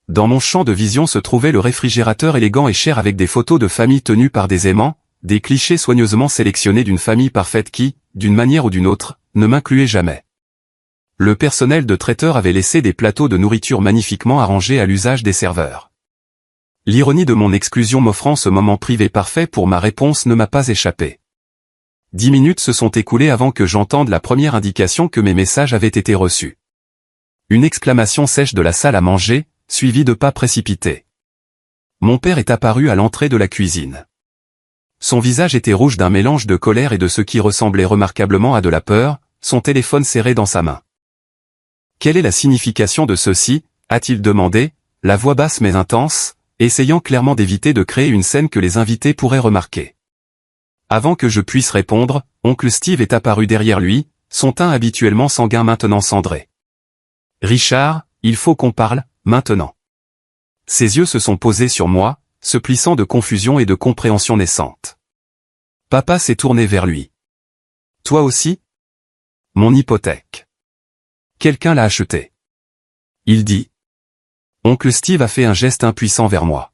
Dans mon champ de vision se trouvait le réfrigérateur élégant et cher avec des photos de famille tenues par des aimants, des clichés soigneusement sélectionnés d'une famille parfaite qui, d'une manière ou d'une autre, ne m'incluait jamais. Le personnel de traiteur avait laissé des plateaux de nourriture magnifiquement arrangés à l'usage des serveurs. L'ironie de mon exclusion m'offrant ce moment privé parfait pour ma réponse ne m'a pas échappé. 10 minutes se sont écoulées avant que j'entende la première indication que mes messages avaient été reçus. Une exclamation sèche de la salle à manger, suivie de pas précipités. Mon père est apparu à l'entrée de la cuisine. Son visage était rouge d'un mélange de colère et de ce qui ressemblait remarquablement à de la peur, son téléphone serré dans sa main. « Quelle est la signification de ceci ?» a-t-il demandé, la voix basse mais intense, essayant clairement d'éviter de créer une scène que les invités pourraient remarquer. Avant que je puisse répondre, oncle Steve est apparu derrière lui, son teint habituellement sanguin maintenant cendré. « Richard, il faut qu'on parle, maintenant. » Ses yeux se sont posés sur moi, se plissant de confusion et de compréhension naissante. Papa s'est tourné vers lui. « Toi aussi ? Mon hypothèque. Quelqu'un l'a achetée. » Il dit. Oncle Steve a fait un geste impuissant vers moi.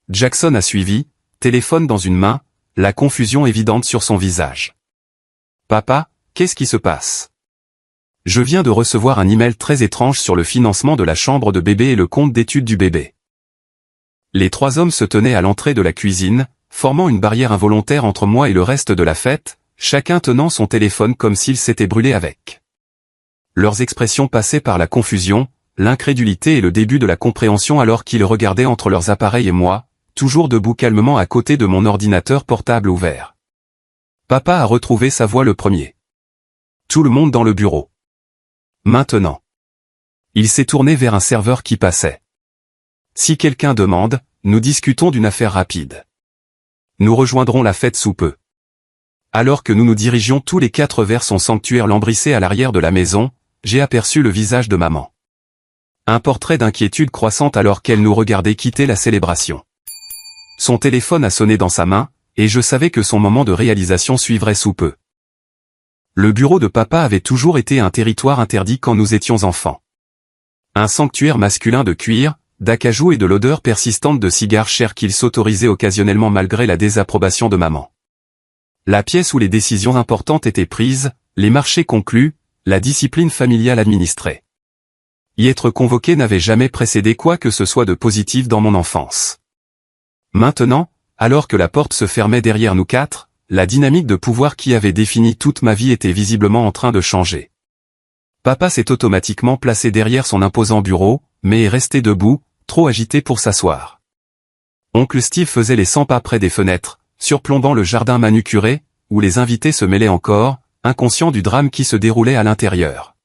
Jackson a suivi, téléphone dans une main, la confusion évidente sur son visage. « Papa, qu'est-ce qui se passe ? Je viens de recevoir un email très étrange sur le financement de la chambre de bébé et le compte d'études du bébé. » Les 3 hommes se tenaient à l'entrée de la cuisine, formant une barrière involontaire entre moi et le reste de la fête, chacun tenant son téléphone comme s'il s'était brûlé avec. Leurs expressions passaient par la confusion, l'incrédulité et le début de la compréhension alors qu'ils regardaient entre leurs appareils et moi, toujours debout calmement à côté de mon ordinateur portable ouvert. Papa a retrouvé sa voix le premier. Tout le monde dans le bureau. Maintenant. Il s'est tourné vers un serveur qui passait. Si quelqu'un demande, nous discutons d'une affaire rapide. Nous rejoindrons la fête sous peu. Alors que nous nous dirigions tous les quatre vers son sanctuaire lambrissé à l'arrière de la maison, j'ai aperçu le visage de maman. Un portrait d'inquiétude croissante alors qu'elle nous regardait quitter la célébration. Son téléphone a sonné dans sa main, et je savais que son moment de réalisation suivrait sous peu. Le bureau de papa avait toujours été un territoire interdit quand nous étions enfants. Un sanctuaire masculin de cuir, d'acajou et de l'odeur persistante de cigares chers qu'il s'autorisait occasionnellement malgré la désapprobation de maman. La pièce où les décisions importantes étaient prises, les marchés conclus, la discipline familiale administrée. Y être convoqué n'avait jamais précédé quoi que ce soit de positif dans mon enfance. Maintenant, alors que la porte se fermait derrière nous quatre, la dynamique de pouvoir qui avait défini toute ma vie était visiblement en train de changer. Papa s'est automatiquement placé derrière son imposant bureau, mais est resté debout, trop agité pour s'asseoir. Oncle Steve faisait les 100 pas près des fenêtres, surplombant le jardin manucuré, où les invités se mêlaient encore, inconscients du drame qui se déroulait à l'intérieur.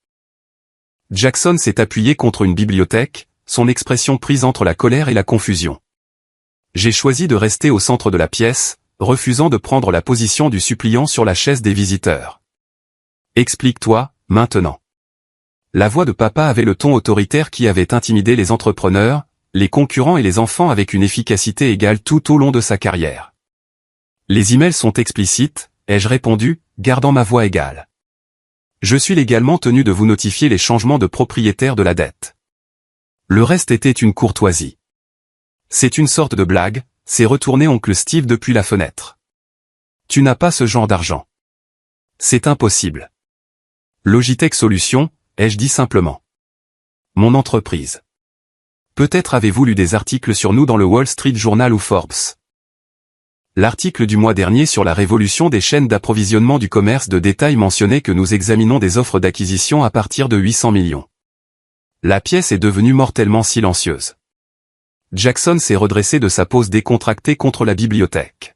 Jackson s'est appuyé contre une bibliothèque, son expression prise entre la colère et la confusion. J'ai choisi de rester au centre de la pièce, refusant de prendre la position du suppliant sur la chaise des visiteurs. Explique-toi, maintenant. La voix de papa avait le ton autoritaire qui avait intimidé les entrepreneurs, les concurrents et les enfants avec une efficacité égale tout au long de sa carrière. Les emails sont explicites, ai-je répondu, gardant ma voix égale. Je suis légalement tenu de vous notifier les changements de propriétaire de la dette. Le reste était une courtoisie. C'est une sorte de blague, s'est retourné oncle Steve depuis la fenêtre. Tu n'as pas ce genre d'argent. C'est impossible. Logitech Solutions, ai-je dit simplement. Mon entreprise. Peut-être avez-vous lu des articles sur nous dans le Wall Street Journal ou Forbes. L'article du mois dernier sur la révolution des chaînes d'approvisionnement du commerce de détail mentionnait que nous examinons des offres d'acquisition à partir de 800 millions. La pièce est devenue mortellement silencieuse. Jackson s'est redressé de sa pose décontractée contre la bibliothèque.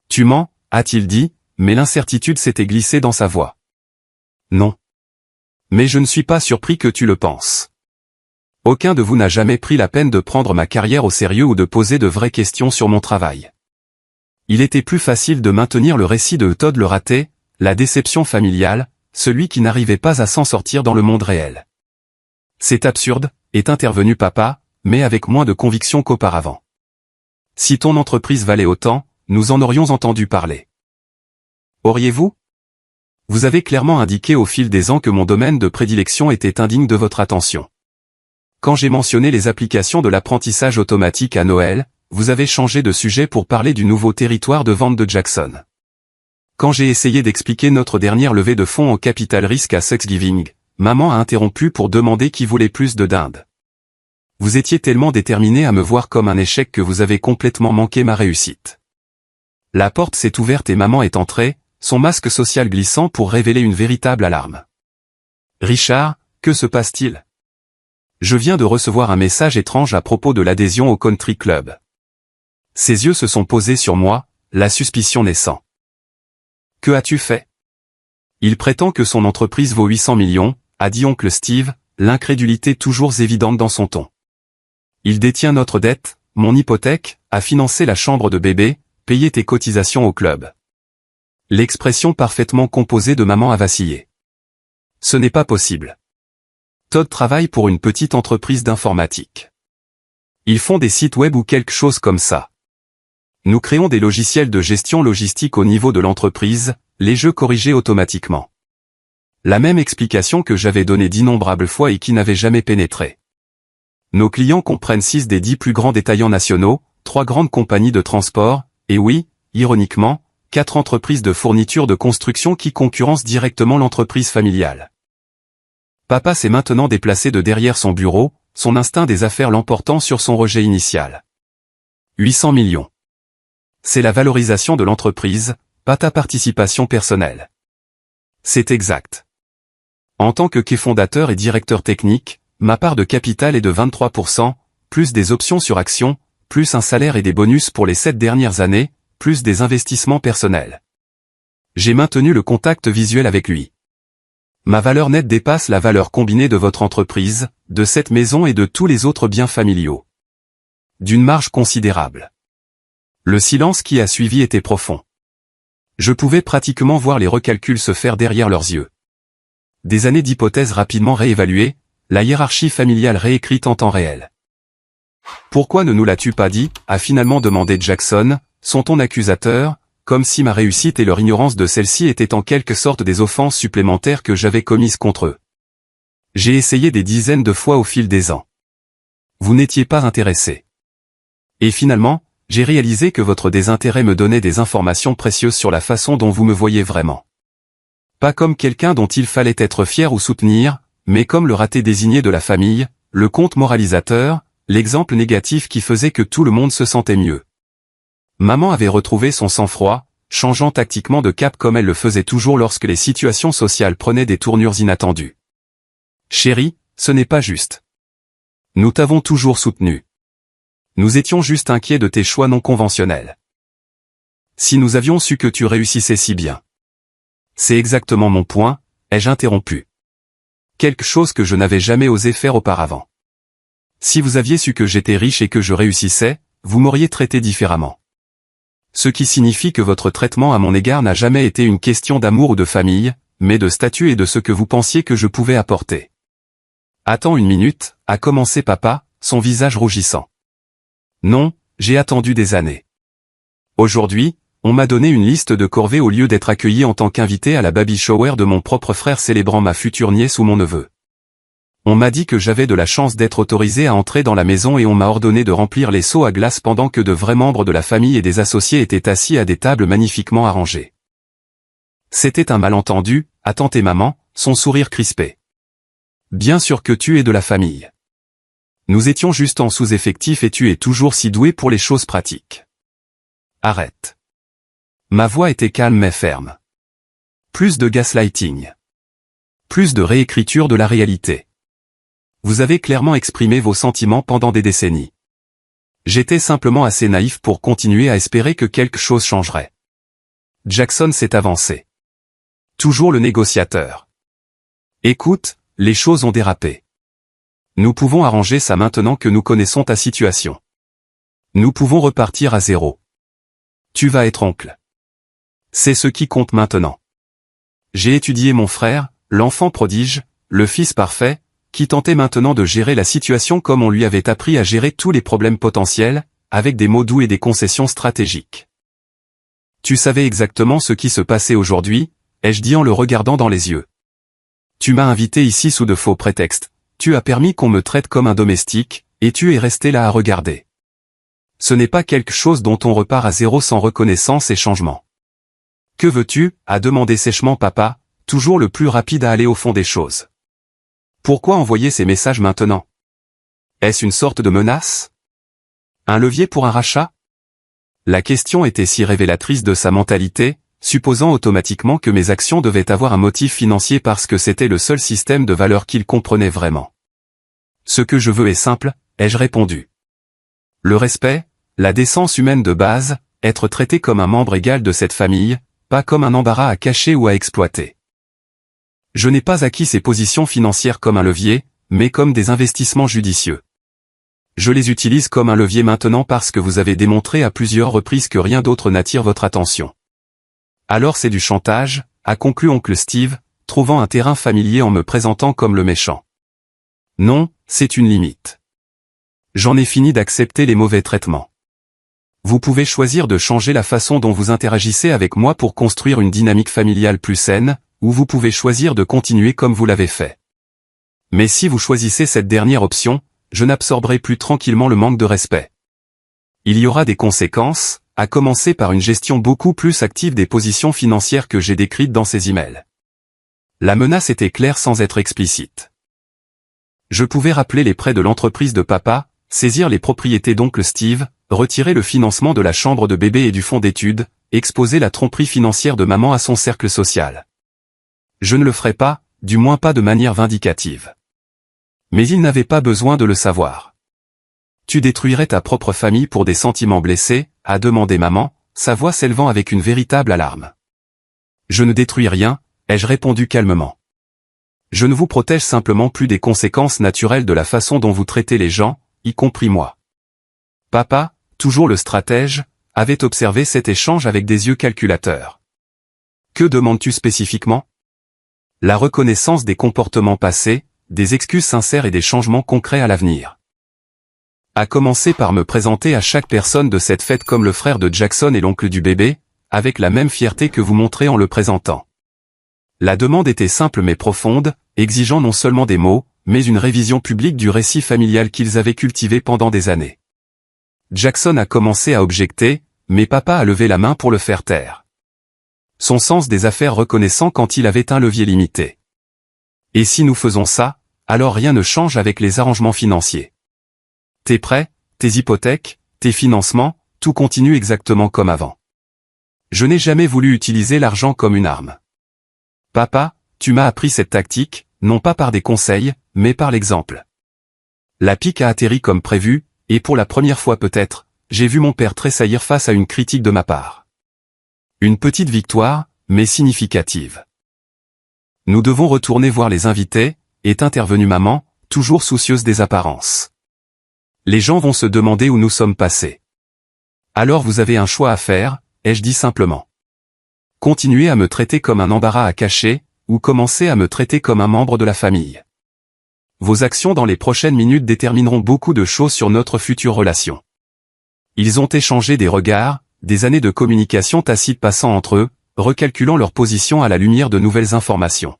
Tu mens, a-t-il dit, mais l'incertitude s'était glissée dans sa voix. Non. Mais je ne suis pas surpris que tu le penses. Aucun de vous n'a jamais pris la peine de prendre ma carrière au sérieux ou de poser de vraies questions sur mon travail. Il était plus facile de maintenir le récit de Todd le raté, la déception familiale, celui qui n'arrivait pas à s'en sortir dans le monde réel. C'est absurde, est intervenu papa, mais avec moins de conviction qu'auparavant. Si ton entreprise valait autant, nous en aurions entendu parler. Auriez-vous ? Vous avez clairement indiqué au fil des ans que mon domaine de prédilection était indigne de votre attention. Quand j'ai mentionné les applications de l'apprentissage automatique à Noël, vous avez changé de sujet pour parler du nouveau territoire de vente de Jackson. Quand j'ai essayé d'expliquer notre dernière levée de fonds en capital risque à Thanksgiving, maman a interrompu pour demander qui voulait plus de dinde. Vous étiez tellement déterminé à me voir comme un échec que vous avez complètement manqué ma réussite. La porte s'est ouverte et maman est entrée, son masque social glissant pour révéler une véritable alarme. Richard, que se passe-t-il ? Je viens de recevoir un message étrange à propos de l'adhésion au country club. Ses yeux se sont posés sur moi, la suspicion naissant. Que as-tu fait ? Il prétend que son entreprise vaut 800 millions, a dit oncle Steve, l'incrédulité toujours évidente dans son ton. Il détient notre dette, mon hypothèque, a financé la chambre de bébé, payé tes cotisations au club. L'expression parfaitement composée de maman a vacillé. Ce n'est pas possible. Todd travaille pour une petite entreprise d'informatique. Ils font des sites web ou quelque chose comme ça. Nous créons des logiciels de gestion logistique au niveau de l'entreprise, les jeux corrigés automatiquement. La même explication que j'avais donnée d'innombrables fois et qui n'avait jamais pénétré. Nos clients comprennent 6 des 10 plus grands détaillants nationaux, 3 grandes compagnies de transport, et oui, ironiquement, 4 entreprises de fourniture de construction qui concurrencent directement l'entreprise familiale. Papa s'est maintenant déplacé de derrière son bureau, son instinct des affaires l'emportant sur son rejet initial. 800 millions. C'est la valorisation de l'entreprise, pas ta participation personnelle. C'est exact. En tant que fondateur et directeur technique, ma part de capital est de 23%, plus des options sur actions, plus un salaire et des bonus pour les 7 dernières années, plus des investissements personnels. J'ai maintenu le contact visuel avec lui. Ma valeur nette dépasse la valeur combinée de votre entreprise, de cette maison et de tous les autres biens familiaux. D'une marge considérable. Le silence qui a suivi était profond. Je pouvais pratiquement voir les recalculs se faire derrière leurs yeux. Des années d'hypothèses rapidement réévaluées, la hiérarchie familiale réécrite en temps réel. Pourquoi ne nous l'as-tu pas dit, a finalement demandé Jackson, son ton accusateur, comme si ma réussite et leur ignorance de celle-ci étaient en quelque sorte des offenses supplémentaires que j'avais commises contre eux. J'ai essayé des dizaines de fois au fil des ans. Vous n'étiez pas intéressé. Et finalement, j'ai réalisé que votre désintérêt me donnait des informations précieuses sur la façon dont vous me voyez vraiment. Pas comme quelqu'un dont il fallait être fier ou soutenir, mais comme le raté désigné de la famille, le conte moralisateur, l'exemple négatif qui faisait que tout le monde se sentait mieux. Maman avait retrouvé son sang-froid, changeant tactiquement de cap comme elle le faisait toujours lorsque les situations sociales prenaient des tournures inattendues. Chérie, ce n'est pas juste. Nous t'avons toujours soutenu. Nous étions juste inquiets de tes choix non conventionnels. Si nous avions su que tu réussissais si bien. C'est exactement mon point, ai-je interrompu. Quelque chose que je n'avais jamais osé faire auparavant. Si vous aviez su que j'étais riche et que je réussissais, vous m'auriez traité différemment. Ce qui signifie que votre traitement à mon égard n'a jamais été une question d'amour ou de famille, mais de statut et de ce que vous pensiez que je pouvais apporter. Attends une minute, a commencé papa, son visage rougissant. Non, j'ai attendu des années. Aujourd'hui, on m'a donné une liste de corvées au lieu d'être accueilli en tant qu'invité à la baby shower de mon propre frère célébrant ma future nièce ou mon neveu. On m'a dit que j'avais de la chance d'être autorisé à entrer dans la maison et on m'a ordonné de remplir les seaux à glace pendant que de vrais membres de la famille et des associés étaient assis à des tables magnifiquement arrangées. C'était un malentendu, a tenté maman, son sourire crispé. Bien sûr que tu es de la famille. Nous étions juste en sous-effectif et tu es toujours si doué pour les choses pratiques. Arrête. Ma voix était calme mais ferme. Plus de gaslighting. Plus de réécriture de la réalité. Vous avez clairement exprimé vos sentiments pendant des décennies. J'étais simplement assez naïf pour continuer à espérer que quelque chose changerait. Jackson s'est avancé. Toujours le négociateur. Écoute, les choses ont dérapé. Nous pouvons arranger ça maintenant que nous connaissons ta situation. Nous pouvons repartir à zéro. Tu vas être oncle. C'est ce qui compte maintenant. J'ai étudié mon frère, l'enfant prodige, le fils parfait, qui tentait maintenant de gérer la situation comme on lui avait appris à gérer tous les problèmes potentiels, avec des mots doux et des concessions stratégiques. Tu savais exactement ce qui se passait aujourd'hui, ai-je dit en le regardant dans les yeux. Tu m'as invité ici sous de faux prétextes, tu as permis qu'on me traite comme un domestique, et tu es resté là à regarder. Ce n'est pas quelque chose dont on repart à zéro sans reconnaissance et changement. Que veux-tu, a demandé sèchement papa, toujours le plus rapide à aller au fond des choses. Pourquoi envoyer ces messages maintenant? Est-ce une sorte de menace? Un levier pour un rachat? La question était si révélatrice de sa mentalité, supposant automatiquement que mes actions devaient avoir un motif financier parce que c'était le seul système de valeurs qu'il comprenait vraiment. Ce que je veux est simple, ai-je répondu. Le respect, la décence humaine de base, être traité comme un membre égal de cette famille, pas comme un embarras à cacher ou à exploiter. Je n'ai pas acquis ces positions financières comme un levier, mais comme des investissements judicieux. Je les utilise comme un levier maintenant parce que vous avez démontré à plusieurs reprises que rien d'autre n'attire votre attention. Alors c'est du chantage, a conclu oncle Steve, trouvant un terrain familier en me présentant comme le méchant. Non, c'est une limite. J'en ai fini d'accepter les mauvais traitements. Vous pouvez choisir de changer la façon dont vous interagissez avec moi pour construire une dynamique familiale plus saine, ou vous pouvez choisir de continuer comme vous l'avez fait. Mais si vous choisissez cette dernière option, je n'absorberai plus tranquillement le manque de respect. Il y aura des conséquences, à commencer par une gestion beaucoup plus active des positions financières que j'ai décrites dans ces emails. La menace était claire sans être explicite. Je pouvais rappeler les prêts de l'entreprise de papa, saisir les propriétés d'oncle Steve, retirer le financement de la chambre de bébé et du fonds d'études, exposer la tromperie financière de maman à son cercle social. Je ne le ferai pas, du moins pas de manière vindicative. Mais il n'avait pas besoin de le savoir. Tu détruirais ta propre famille pour des sentiments blessés, a demandé maman, sa voix s'élevant avec une véritable alarme. Je ne détruis rien, ai-je répondu calmement. Je ne vous protège simplement plus des conséquences naturelles de la façon dont vous traitez les gens, y compris moi. Papa, toujours le stratège, avait observé cet échange avec des yeux calculateurs. Que demandes-tu spécifiquement? La reconnaissance des comportements passés, des excuses sincères et des changements concrets à l'avenir. À commencer par me présenter à chaque personne de cette fête comme le frère de Jackson et l'oncle du bébé, avec la même fierté que vous montrez en le présentant. La demande était simple mais profonde, exigeant non seulement des mots, mais une révision publique du récit familial qu'ils avaient cultivé pendant des années. Jackson a commencé à objecter, mais papa a levé la main pour le faire taire. Son sens des affaires reconnaissant quand il avait un levier limité. Et si nous faisons ça, alors rien ne change avec les arrangements financiers. Tes prêts, tes hypothèques, tes financements, tout continue exactement comme avant. Je n'ai jamais voulu utiliser l'argent comme une arme. Papa, tu m'as appris cette tactique, non pas par des conseils, mais par l'exemple. La pique a atterri comme prévu, et pour la première fois peut-être, j'ai vu mon père tressaillir face à une critique de ma part. Une petite victoire, mais significative. Nous devons retourner voir les invités, est intervenue maman, toujours soucieuse des apparences. Les gens vont se demander où nous sommes passés. Alors vous avez un choix à faire, ai-je dit simplement. Continuez à me traiter comme un embarras à cacher, ou commencez à me traiter comme un membre de la famille. Vos actions dans les prochaines minutes détermineront beaucoup de choses sur notre future relation. Ils ont échangé des regards, des années de communication tacite passant entre eux, recalculant leur position à la lumière de nouvelles informations.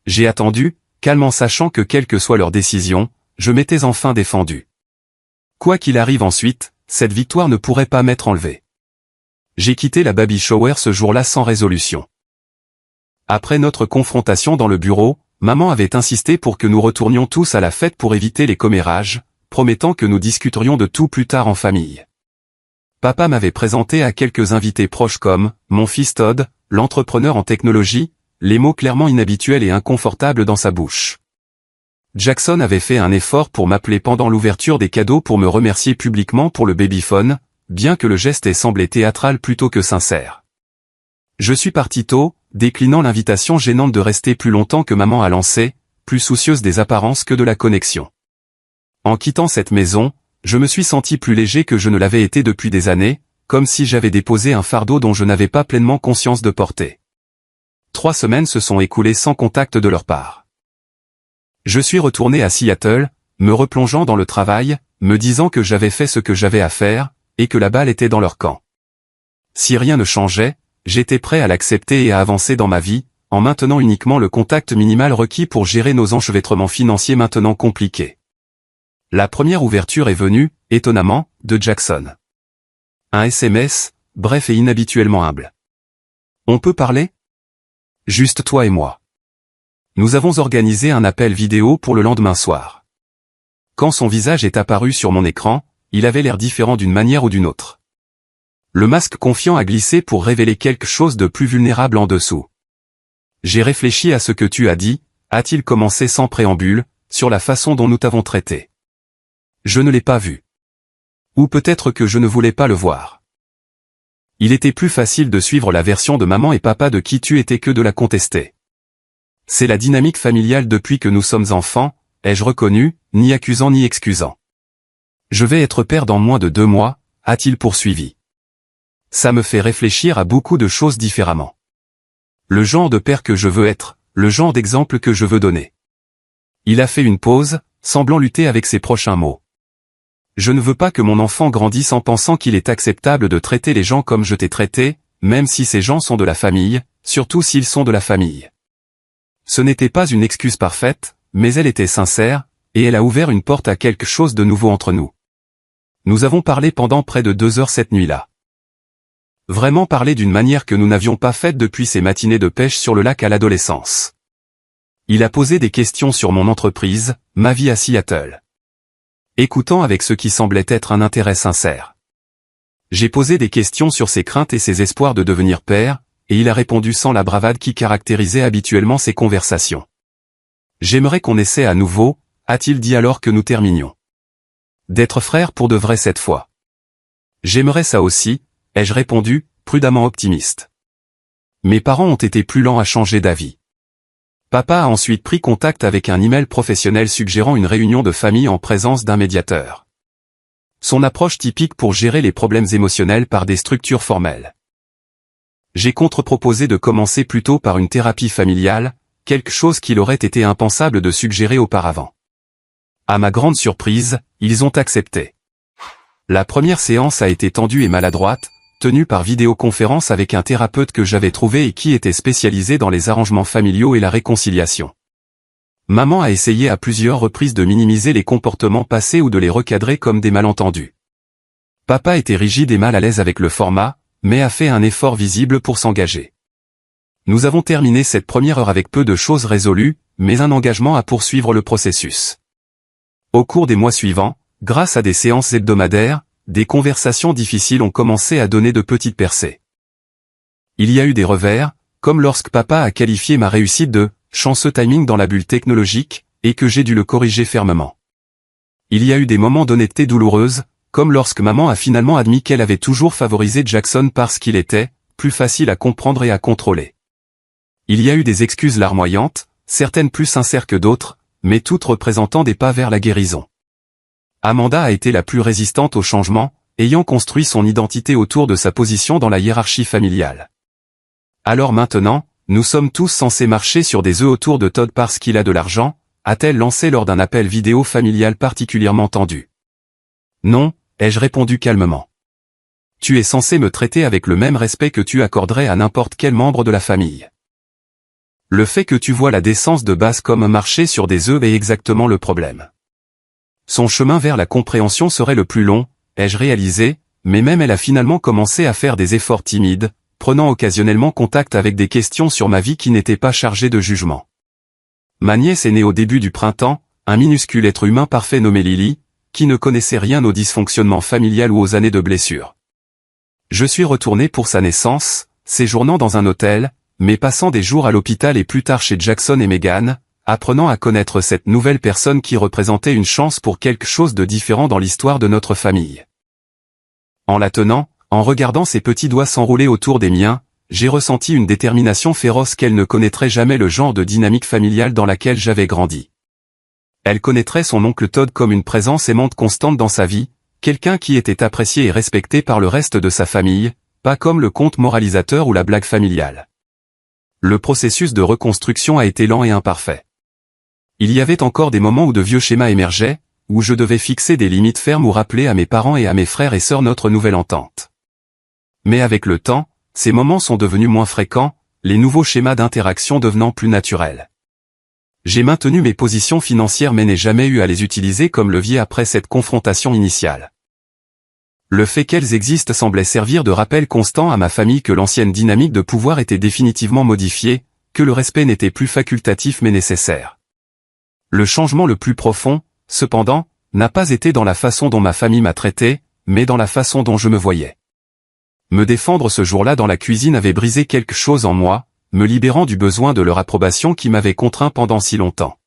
J'ai attendu, calmement sachant que quelle que soit leur décision, je m'étais enfin défendu. Quoi qu'il arrive ensuite, cette victoire ne pourrait pas m'être enlevée. J'ai quitté la baby shower ce jour-là sans résolution. Après notre confrontation dans le bureau, maman avait insisté pour que nous retournions tous à la fête pour éviter les commérages, promettant que nous discuterions de tout plus tard en famille. Papa m'avait présenté à quelques invités proches comme mon fils Todd, l'entrepreneur en technologie, les mots clairement inhabituels et inconfortables dans sa bouche. Jackson avait fait un effort pour m'appeler pendant l'ouverture des cadeaux pour me remercier publiquement pour le babyphone, bien que le geste ait semblé théâtral plutôt que sincère. Je suis parti tôt, déclinant l'invitation gênante de rester plus longtemps que maman a lancé, plus soucieuse des apparences que de la connexion. En quittant cette maison, je me suis senti plus léger que je ne l'avais été depuis des années, comme si j'avais déposé un fardeau dont je n'avais pas pleinement conscience de porter. 3 semaines se sont écoulées sans contact de leur part. Je suis retourné à Seattle, me replongeant dans le travail, me disant que j'avais fait ce que j'avais à faire, et que la balle était dans leur camp. Si rien ne changeait, j'étais prêt à l'accepter et à avancer dans ma vie, en maintenant uniquement le contact minimal requis pour gérer nos enchevêtrements financiers maintenant compliqués. La première ouverture est venue, étonnamment, de Jackson. Un SMS, bref et inhabituellement humble. On peut parler? Juste toi et moi. Nous avons organisé un appel vidéo pour le lendemain soir. Quand son visage est apparu sur mon écran, il avait l'air différent d'une manière ou d'une autre. Le masque confiant a glissé pour révéler quelque chose de plus vulnérable en dessous. J'ai réfléchi à ce que tu as dit, a-t-il commencé sans préambule, sur la façon dont nous t'avons traité. Je ne l'ai pas vu. Ou peut-être que je ne voulais pas le voir. Il était plus facile de suivre la version de maman et papa de qui tu étais que de la contester. C'est la dynamique familiale depuis que nous sommes enfants, ai-je reconnu, ni accusant ni excusant. Je vais être père dans moins de 2 mois, a-t-il poursuivi. Ça me fait réfléchir à beaucoup de choses différemment. Le genre de père que je veux être, le genre d'exemple que je veux donner. Il a fait une pause, semblant lutter avec ses prochains mots. Je ne veux pas que mon enfant grandisse en pensant qu'il est acceptable de traiter les gens comme je t'ai traité, même si ces gens sont de la famille, surtout s'ils sont de la famille. Ce n'était pas une excuse parfaite, mais elle était sincère, et elle a ouvert une porte à quelque chose de nouveau entre nous. Nous avons parlé pendant près de 2 heures cette nuit-là. Vraiment parlé d'une manière que nous n'avions pas faite depuis ces matinées de pêche sur le lac à l'adolescence. Il a posé des questions sur mon entreprise, ma vie à Seattle. Écoutant avec ce qui semblait être un intérêt sincère. J'ai posé des questions sur ses craintes et ses espoirs de devenir père, et il a répondu sans la bravade qui caractérisait habituellement ces conversations. J'aimerais qu'on essaie à nouveau, a-t-il dit alors que nous terminions. D'être frère pour de vrai cette fois. J'aimerais ça aussi, ai-je répondu, prudemment optimiste. Mes parents ont été plus lents à changer d'avis. Papa a ensuite pris contact avec un email professionnel suggérant une réunion de famille en présence d'un médiateur. Son approche typique pour gérer les problèmes émotionnels par des structures formelles. J'ai contre-proposé de commencer plutôt par une thérapie familiale, quelque chose qu'il aurait été impensable de suggérer auparavant. À ma grande surprise, ils ont accepté. La première séance a été tendue et maladroite, tenue par vidéoconférence avec un thérapeute que j'avais trouvé et qui était spécialisé dans les arrangements familiaux et la réconciliation. Maman a essayé à plusieurs reprises de minimiser les comportements passés ou de les recadrer comme des malentendus. Papa était rigide et mal à l'aise avec le format, mais a fait un effort visible pour s'engager. Nous avons terminé cette première heure avec peu de choses résolues, mais un engagement à poursuivre le processus. Au cours des mois suivants, grâce à des séances hebdomadaires, des conversations difficiles ont commencé à donner de petites percées. Il y a eu des revers, comme lorsque papa a qualifié ma réussite de « chanceux timing dans la bulle technologique » et que j'ai dû le corriger fermement. Il y a eu des moments d'honnêteté douloureuse, comme lorsque maman a finalement admis qu'elle avait toujours favorisé Jackson parce qu'il était plus facile à comprendre et à contrôler. Il y a eu des excuses larmoyantes, certaines plus sincères que d'autres, mais toutes représentant des pas vers la guérison. Amanda a été la plus résistante au changement, ayant construit son identité autour de sa position dans la hiérarchie familiale. Alors maintenant, nous sommes tous censés marcher sur des œufs autour de Todd parce qu'il a de l'argent, a-t-elle lancé lors d'un appel vidéo familial particulièrement tendu. Non, ai-je répondu calmement. Tu es censé me traiter avec le même respect que tu accorderais à n'importe quel membre de la famille. Le fait que tu vois la décence de base comme marcher sur des œufs est exactement le problème. Son chemin vers la compréhension serait le plus long, ai-je réalisé, mais même elle a finalement commencé à faire des efforts timides, prenant occasionnellement contact avec des questions sur ma vie qui n'étaient pas chargées de jugement. Ma nièce est née au début du printemps, un minuscule être humain parfait nommé Lily, qui ne connaissait rien au dysfonctionnement familial ou aux années de blessures. Je suis retourné pour sa naissance, séjournant dans un hôtel, mais passant des jours à l'hôpital et plus tard chez Jackson et Meghan, apprenant à connaître cette nouvelle personne qui représentait une chance pour quelque chose de différent dans l'histoire de notre famille. En la tenant, en regardant ses petits doigts s'enrouler autour des miens, j'ai ressenti une détermination féroce qu'elle ne connaîtrait jamais le genre de dynamique familiale dans laquelle j'avais grandi. Elle connaîtrait son oncle Todd comme une présence aimante constante dans sa vie, quelqu'un qui était apprécié et respecté par le reste de sa famille, pas comme le conte moralisateur ou la blague familiale. Le processus de reconstruction a été lent et imparfait. Il y avait encore des moments où de vieux schémas émergeaient, où je devais fixer des limites fermes ou rappeler à mes parents et à mes frères et sœurs notre nouvelle entente. Mais avec le temps, ces moments sont devenus moins fréquents, les nouveaux schémas d'interaction devenant plus naturels. J'ai maintenu mes positions financières mais n'ai jamais eu à les utiliser comme levier après cette confrontation initiale. Le fait qu'elles existent semblait servir de rappel constant à ma famille que l'ancienne dynamique de pouvoir était définitivement modifiée, que le respect n'était plus facultatif mais nécessaire. Le changement le plus profond, cependant, n'a pas été dans la façon dont ma famille m'a traité, mais dans la façon dont je me voyais. Me défendre ce jour-là dans la cuisine avait brisé quelque chose en moi, me libérant du besoin de leur approbation qui m'avait contraint pendant si longtemps.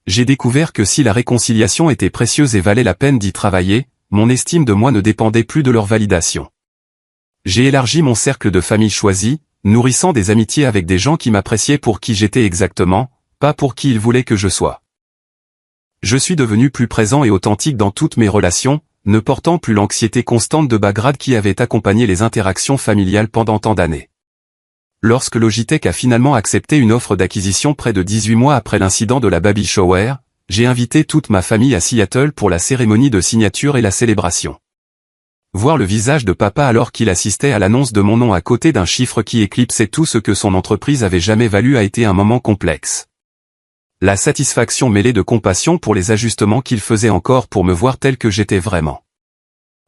J'ai découvert que si la réconciliation était précieuse et valait la peine d'y travailler, mon estime de moi ne dépendait plus de leur validation. J'ai élargi mon cercle de famille choisi, nourrissant des amitiés avec des gens qui m'appréciaient pour qui j'étais exactement, pas pour qui ils voulaient que je sois. Je suis devenu plus présent et authentique dans toutes mes relations, ne portant plus l'anxiété constante de bas grade qui avait accompagné les interactions familiales pendant tant d'années. Lorsque Logitech a finalement accepté une offre d'acquisition près de 18 mois après l'incident de la baby shower, j'ai invité toute ma famille à Seattle pour la cérémonie de signature et la célébration. Voir le visage de papa alors qu'il assistait à l'annonce de mon nom à côté d'un chiffre qui éclipsait tout ce que son entreprise avait jamais valu a été un moment complexe. La satisfaction mêlée de compassion pour les ajustements qu'il faisait encore pour me voir tel que j'étais vraiment.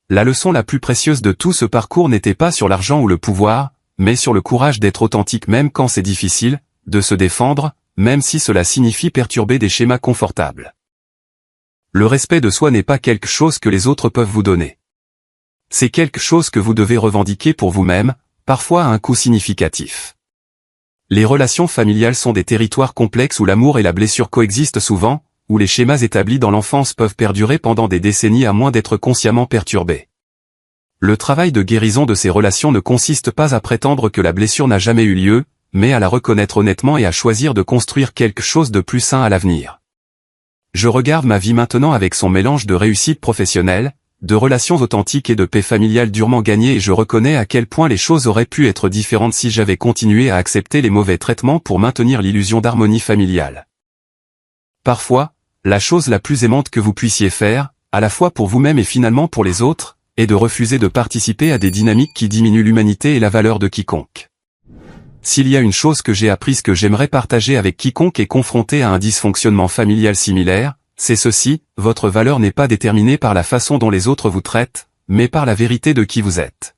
La leçon la plus précieuse de tout ce parcours n'était pas sur l'argent ou le pouvoir, mais sur le courage d'être authentique même quand c'est difficile, de se défendre, même si cela signifie perturber des schémas confortables. Le respect de soi n'est pas quelque chose que les autres peuvent vous donner. C'est quelque chose que vous devez revendiquer pour vous-même, parfois à un coût significatif. Les relations familiales sont des territoires complexes où l'amour et la blessure coexistent souvent, où les schémas établis dans l'enfance peuvent perdurer pendant des décennies à moins d'être consciemment perturbés. Le travail de guérison de ces relations ne consiste pas à prétendre que la blessure n'a jamais eu lieu, mais à la reconnaître honnêtement et à choisir de construire quelque chose de plus sain à l'avenir. Je regarde ma vie maintenant avec son mélange de réussite professionnelle, de relations authentiques et de paix familiale durement gagnées, et je reconnais à quel point les choses auraient pu être différentes si j'avais continué à accepter les mauvais traitements pour maintenir l'illusion d'harmonie familiale. Parfois, la chose la plus aimante que vous puissiez faire, à la fois pour vous-même et finalement pour les autres, est de refuser de participer à des dynamiques qui diminuent l'humanité et la valeur de quiconque. S'il y a une chose que j'ai apprise que j'aimerais partager avec quiconque est confronté à un dysfonctionnement familial similaire, c'est ceci: votre valeur n'est pas déterminée par la façon dont les autres vous traitent, mais par la vérité de qui vous êtes.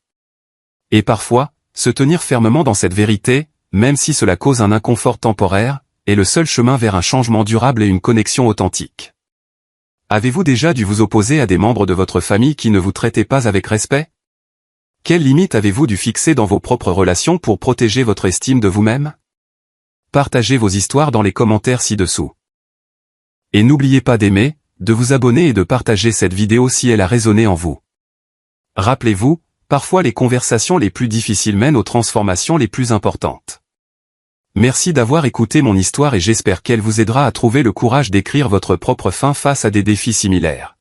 Et parfois, se tenir fermement dans cette vérité, même si cela cause un inconfort temporaire, est le seul chemin vers un changement durable et une connexion authentique. Avez-vous déjà dû vous opposer à des membres de votre famille qui ne vous traitaient pas avec respect? Quelles limites avez-vous dû fixer dans vos propres relations pour protéger votre estime de vous-même? Partagez vos histoires dans les commentaires ci-dessous. Et n'oubliez pas d'aimer, de vous abonner et de partager cette vidéo si elle a résonné en vous. Rappelez-vous, parfois les conversations les plus difficiles mènent aux transformations les plus importantes. Merci d'avoir écouté mon histoire et j'espère qu'elle vous aidera à trouver le courage d'écrire votre propre fin face à des défis similaires.